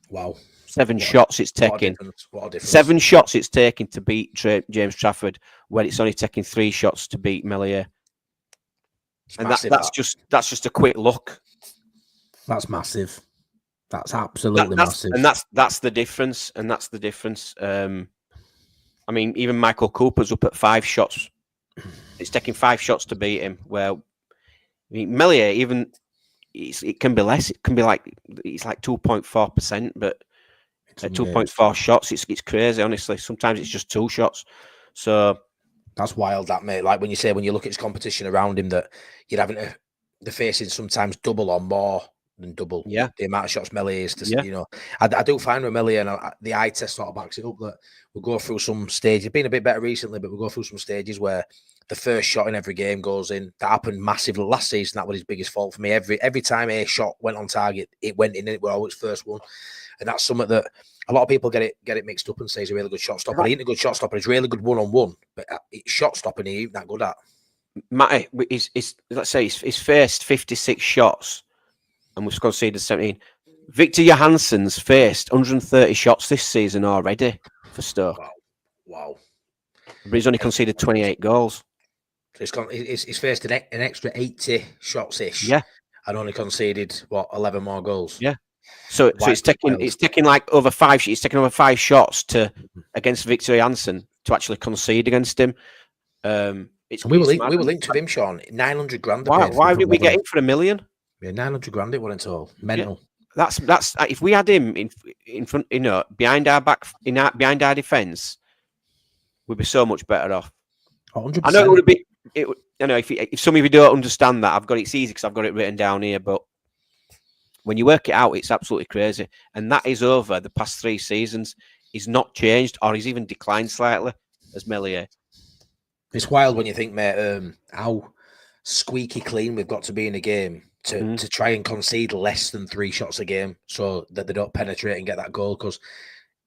A: Wow.
B: 7 shots it's taking.
A: What a difference.
B: 7 shots it's taking to beat James Trafford, when it's only taking 3 shots to beat Melier. And that's just a quick look.
A: That's massive. That's absolutely massive.
B: And that's the difference. And that's the difference. I mean, even Michael Cooper's up at 5 shots. It's taking 5 shots to beat him. Well, I mean, Melier, even it can be less. It can be like it's like 2.4%, but 2.4 shots. It's crazy, honestly. Sometimes it's just 2 shots. So
A: that's wild, that, mate. Like when you look at his competition around him, that you're having the facing sometimes double or more than double the amount of shots Melier is to I do find with Melier, and the eye test sort of backs it up, that we'll go through some stages. It's been a bit better recently, but we'll go through some stages where the first shot in every game goes in. That happened massively last season. That was his biggest fault for me. Every time a shot went on target, it went in, and it was always first one. And that's something that a lot of people get it mixed up and say he's a really good shot stopper. He ain't a good shot stopper. He's really good one-on-one, but shot stopping he ain't that good at.
B: Matty, let's say he's faced 56 shots and we've conceded 17. Victor Johansson's faced 130 shots this season already for Stoke.
A: Wow.
B: But he's only conceded 28 goals.
A: So he's faced an extra 80 shots-ish.
B: Yeah.
A: And only conceded, 11 more goals?
B: Yeah. So it's taking like over 5. It's taking over 5 shots against Victor Johansson to actually concede against him.
A: We were linked with him, Sean. 900 grand.
B: Why did we get him for $1 million?
A: Yeah, 900 grand. It wasn't at all mental.
B: Yeah. That's if we had him in front, behind our back, behind our defence, we'd be so much better off.
A: 100%.
B: I know it would be. I know if some of you don't understand that, it's easy because I've got it written down here, but when you work it out, it's absolutely crazy. And that is over the past 3 seasons. He's not changed, or he's even declined slightly as Meslier.
A: It's wild when you think, mate, how squeaky clean we've got to be in a game to try and concede less than 3 shots a game so that they don't penetrate and get that goal. Because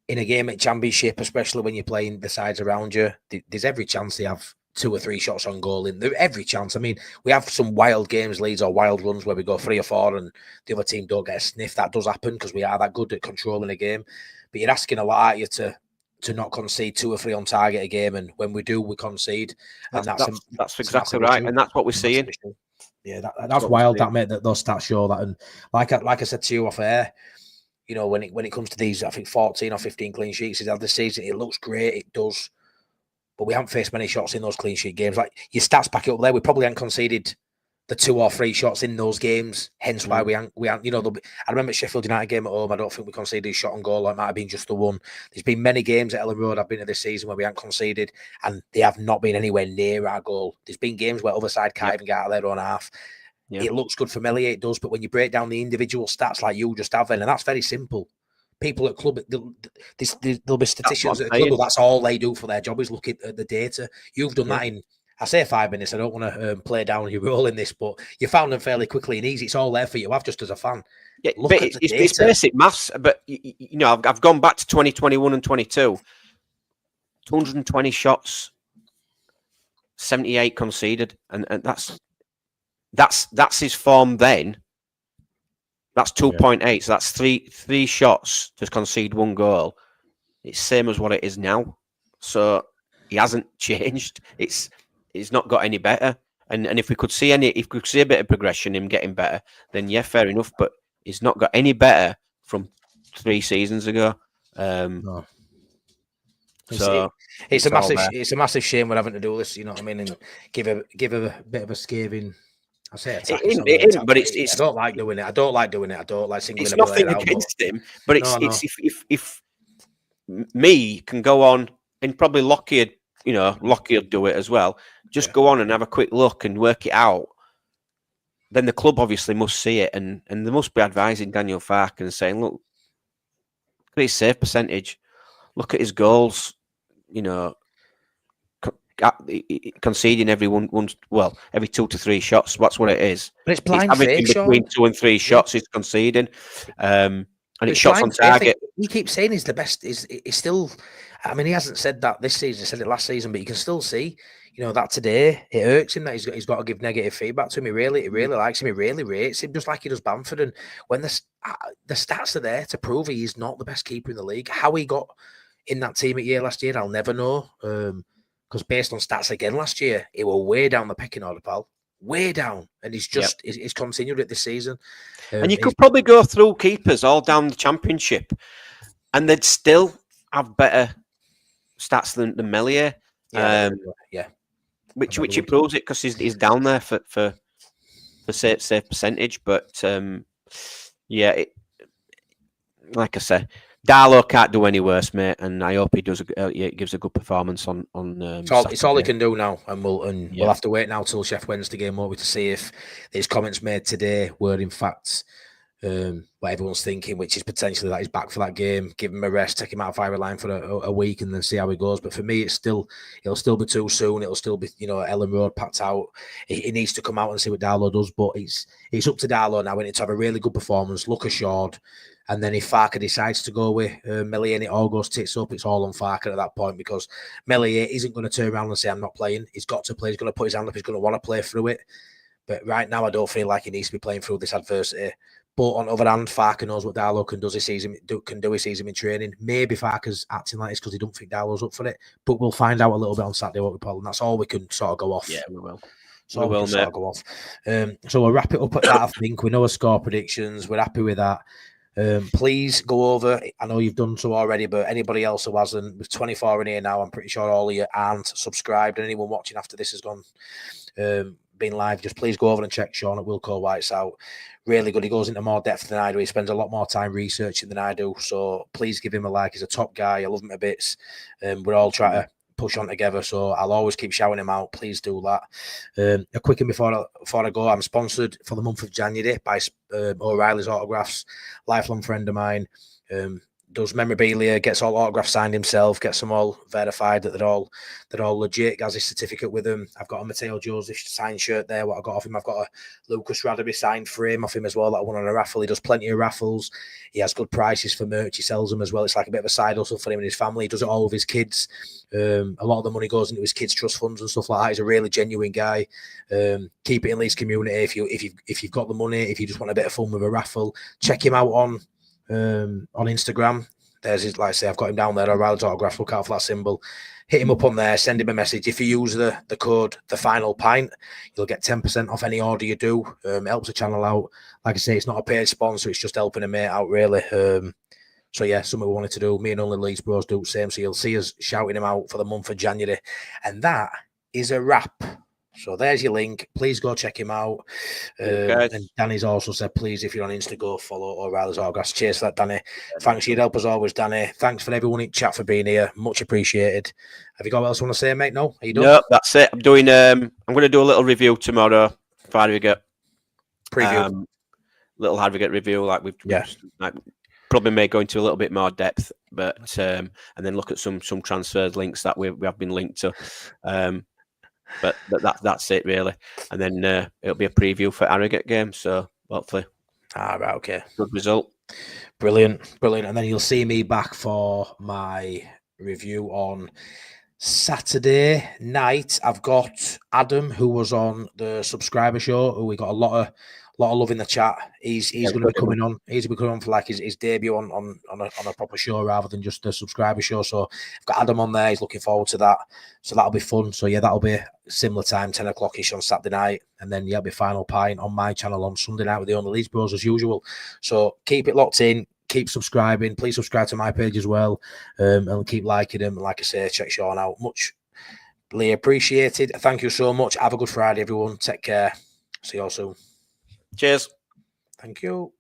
A: in a game at Championship, especially when you're playing the sides around you, there's every chance they have 2 or 3 shots on goal. Every chance. I mean, we have some wild games, Leeds, or wild runs where we go 3 or 4 and the other team don't get a sniff. That does happen because we are that good at controlling a game. But you're asking a lot, aren't you, to not concede 2 or 3 on target a game, and when we do, we concede. And
B: that's exactly right, issue. And that's what we're seeing.
A: Yeah, that's wild, that, mate, that those stats show that. And like I said to you off air, you know, when it comes to these, I think 14 or 15 clean sheets he's had this season, it looks great, it does. But we haven't faced many shots in those clean sheet games. Like, your stats back it up there, we probably haven't conceded the 2 or 3 shots in those games. Hence why we haven't. You know, I remember Sheffield United game at home. I don't think we conceded a shot on goal. It might have been just the one. There's been many games at Elland Road I've been to this season where we haven't conceded, and they have not been anywhere near our goal. There's been games where other side can't even get out of their own half. Yep. It looks good for Meslier, it does, but when you break down the individual stats like you just have, then, and that's very simple. People at club, there'll be statisticians at the club. That's all they do for their job is look at the data. You've done that in, I say 5 minutes. I don't want to play down your role in this, but you found them fairly quickly and easy. It's all there for you. I've just as a fan.
B: Yeah, but it's basic maths. But you know, I've gone back to 2021 and 22. 220 shots, 78 conceded, and that's his form then. That's 2.8. So that's three shots to concede 1 goal. It's same as what it is now. So he hasn't changed. It's not got any better. And if we could see a bit of progression, him getting better, then yeah, fair enough. But he's not got any better from 3 seasons ago.
A: No.
B: So
A: it's a massive shame we're having to do this. You know what I mean? And give a bit of a scathing. I say attack,
B: but it's.
A: I don't like doing it. I don't like singling.
B: It's nothing against him, but it's if me can go on, and probably Lockyer do it as well. Just go on and have a quick look and work it out. Then the club obviously must see it, and they must be advising Daniel Farke and saying, look at his save percentage, look at his goals. You know, conceding every 2 to 3 shots. That's what it is.
A: But it's blind faith,
B: between 2 and 3 shots he's conceding, and it's shots on target.
A: He keeps saying he's the best. He's still. I mean, he hasn't said that this season. He said it last season, but you can still see, you know, that today it irks him that he's got to give negative feedback to him. He really likes him. He really rates him, just like he does Bamford. And when the stats are there to prove he's not the best keeper in the league, how he got in that team at year last year, I'll never know. Because based on stats again last year, he was way down the pecking order, pal. Way down. And he's just he's continued it this season.
B: And you could probably go through keepers all down the Championship and they'd still have better stats than Meslier. Which he proves it because he's down there for save percentage. But like I said, Darlow can't do any worse, mate, and I hope he does. Gives a good performance on.
A: It's all he can do now, and we'll have to wait now till Sheffield Wednesday game over to see if his comments made today were in fact what everyone's thinking, which is potentially that he's back for that game. Give him a rest, take him out of firing line for a week, and then see how he goes. But for me, it'll still be too soon. It'll still be Elland Road packed out. He needs to come out and see what Darlow does. But it's up to Darlow now. We need to have a really good performance, look assured. And then if Farke decides to go with Meslier and it all goes tits up, it's all on Farke at that point, because Meslier isn't going to turn around and say, I'm not playing. He's got to play. He's going to put his hand up. He's going to want to play through it. But right now, I don't feel like he needs to be playing through this adversity. But on the other hand, Farke knows what Darlow can do. He sees him in training. Maybe Farke's acting like this because he don't think Darlow's up for it. But we'll find out a little bit on Saturday, won't we, Paul? And that's all we can sort of go off.
B: Yeah, we will.
A: So we will sort of go off. So we'll wrap it up at that, I think. We know our score predictions. We're happy with that. Please go over. I know you've done so already, but anybody else who hasn't, with 24 in here now, I'm pretty sure all of you aren't subscribed. And anyone watching after this has gone been live, just please go over and check Sean at Wilkowhites out. Really good. He goes into more depth than I do. He spends a lot more time researching than I do. So please give him a like. He's a top guy. I love him to bits. We're all trying to push on together. So I'll always keep shouting him out. Please do that. A quick one before I go, I'm sponsored for the month of January by O'Reilly's Autographs, lifelong friend of mine. Does memorabilia, gets all autographs signed himself, gets them all verified that they're all legit, has his certificate with him. I've got a Matteo Joseph signed shirt there, what I got off him. I've got a Lucas Radaby signed frame off him as well that I won on a raffle. He does plenty of raffles. He has good prices for merch. He sells them as well. It's like a bit of a side hustle for him and his family. He does it all with his kids. A lot of the money goes into his kids' trust funds and stuff like that. He's a really genuine guy. Keep it in Leeds community. If you've got the money, if you just want a bit of fun with a raffle, check him out on Instagram. There's his, like I say, I've got him down there. O'Reilly's Autograph. Look out for that symbol. Hit him up on there. Send him a message. If you use the code The Final Pint, you'll get 10% off any order you do. Helps the channel out. Like I say, it's not a paid sponsor. It's just helping a mate out, really. So yeah, something we wanted to do. Me and only Leeds bros do the same. So you'll see us shouting him out for the month of January, and that is a wrap. So there's your link. Please go check him out. And Danny's also said, please, if you're on Insta, go follow O'Reilly's Autographs. Cheers for that, Danny. Thanks for your help as always, Danny. Thanks for everyone in chat for being here. Much appreciated. Have you got what else you want to say, mate? No? Are you done?
B: No, that's it. I'm going to do a little review tomorrow for Harrogate.
A: Preview.
B: Little Harrogate review. Probably may go into a little bit more depth, but and then look at some transfers links that we have been linked to. But that's it really, and then it'll be a preview for Harrogate game. So hopefully,
A: right, okay,
B: good result,
A: brilliant, and then you'll see me back for my review on Saturday night. I've got Adam, who was on the subscriber show, who we got a lot of love in the chat. He's going to be coming on. He's going to be coming on for like his debut on a proper show rather than just a subscriber show. So I've got Adam on there. He's looking forward to that. So that'll be fun. So yeah, that'll be similar time, 10 o'clock-ish on Saturday night. And then it'll be Final Pint on my channel on Sunday night with the Only Leeds Bros as usual. So keep it locked in. Keep subscribing. Please subscribe to my page as well. And keep liking them. And like I say, check Sean out. Much appreciated. Thank you so much. Have a good Friday, everyone. Take care. See you all soon.
B: Cheers.
A: Thank you.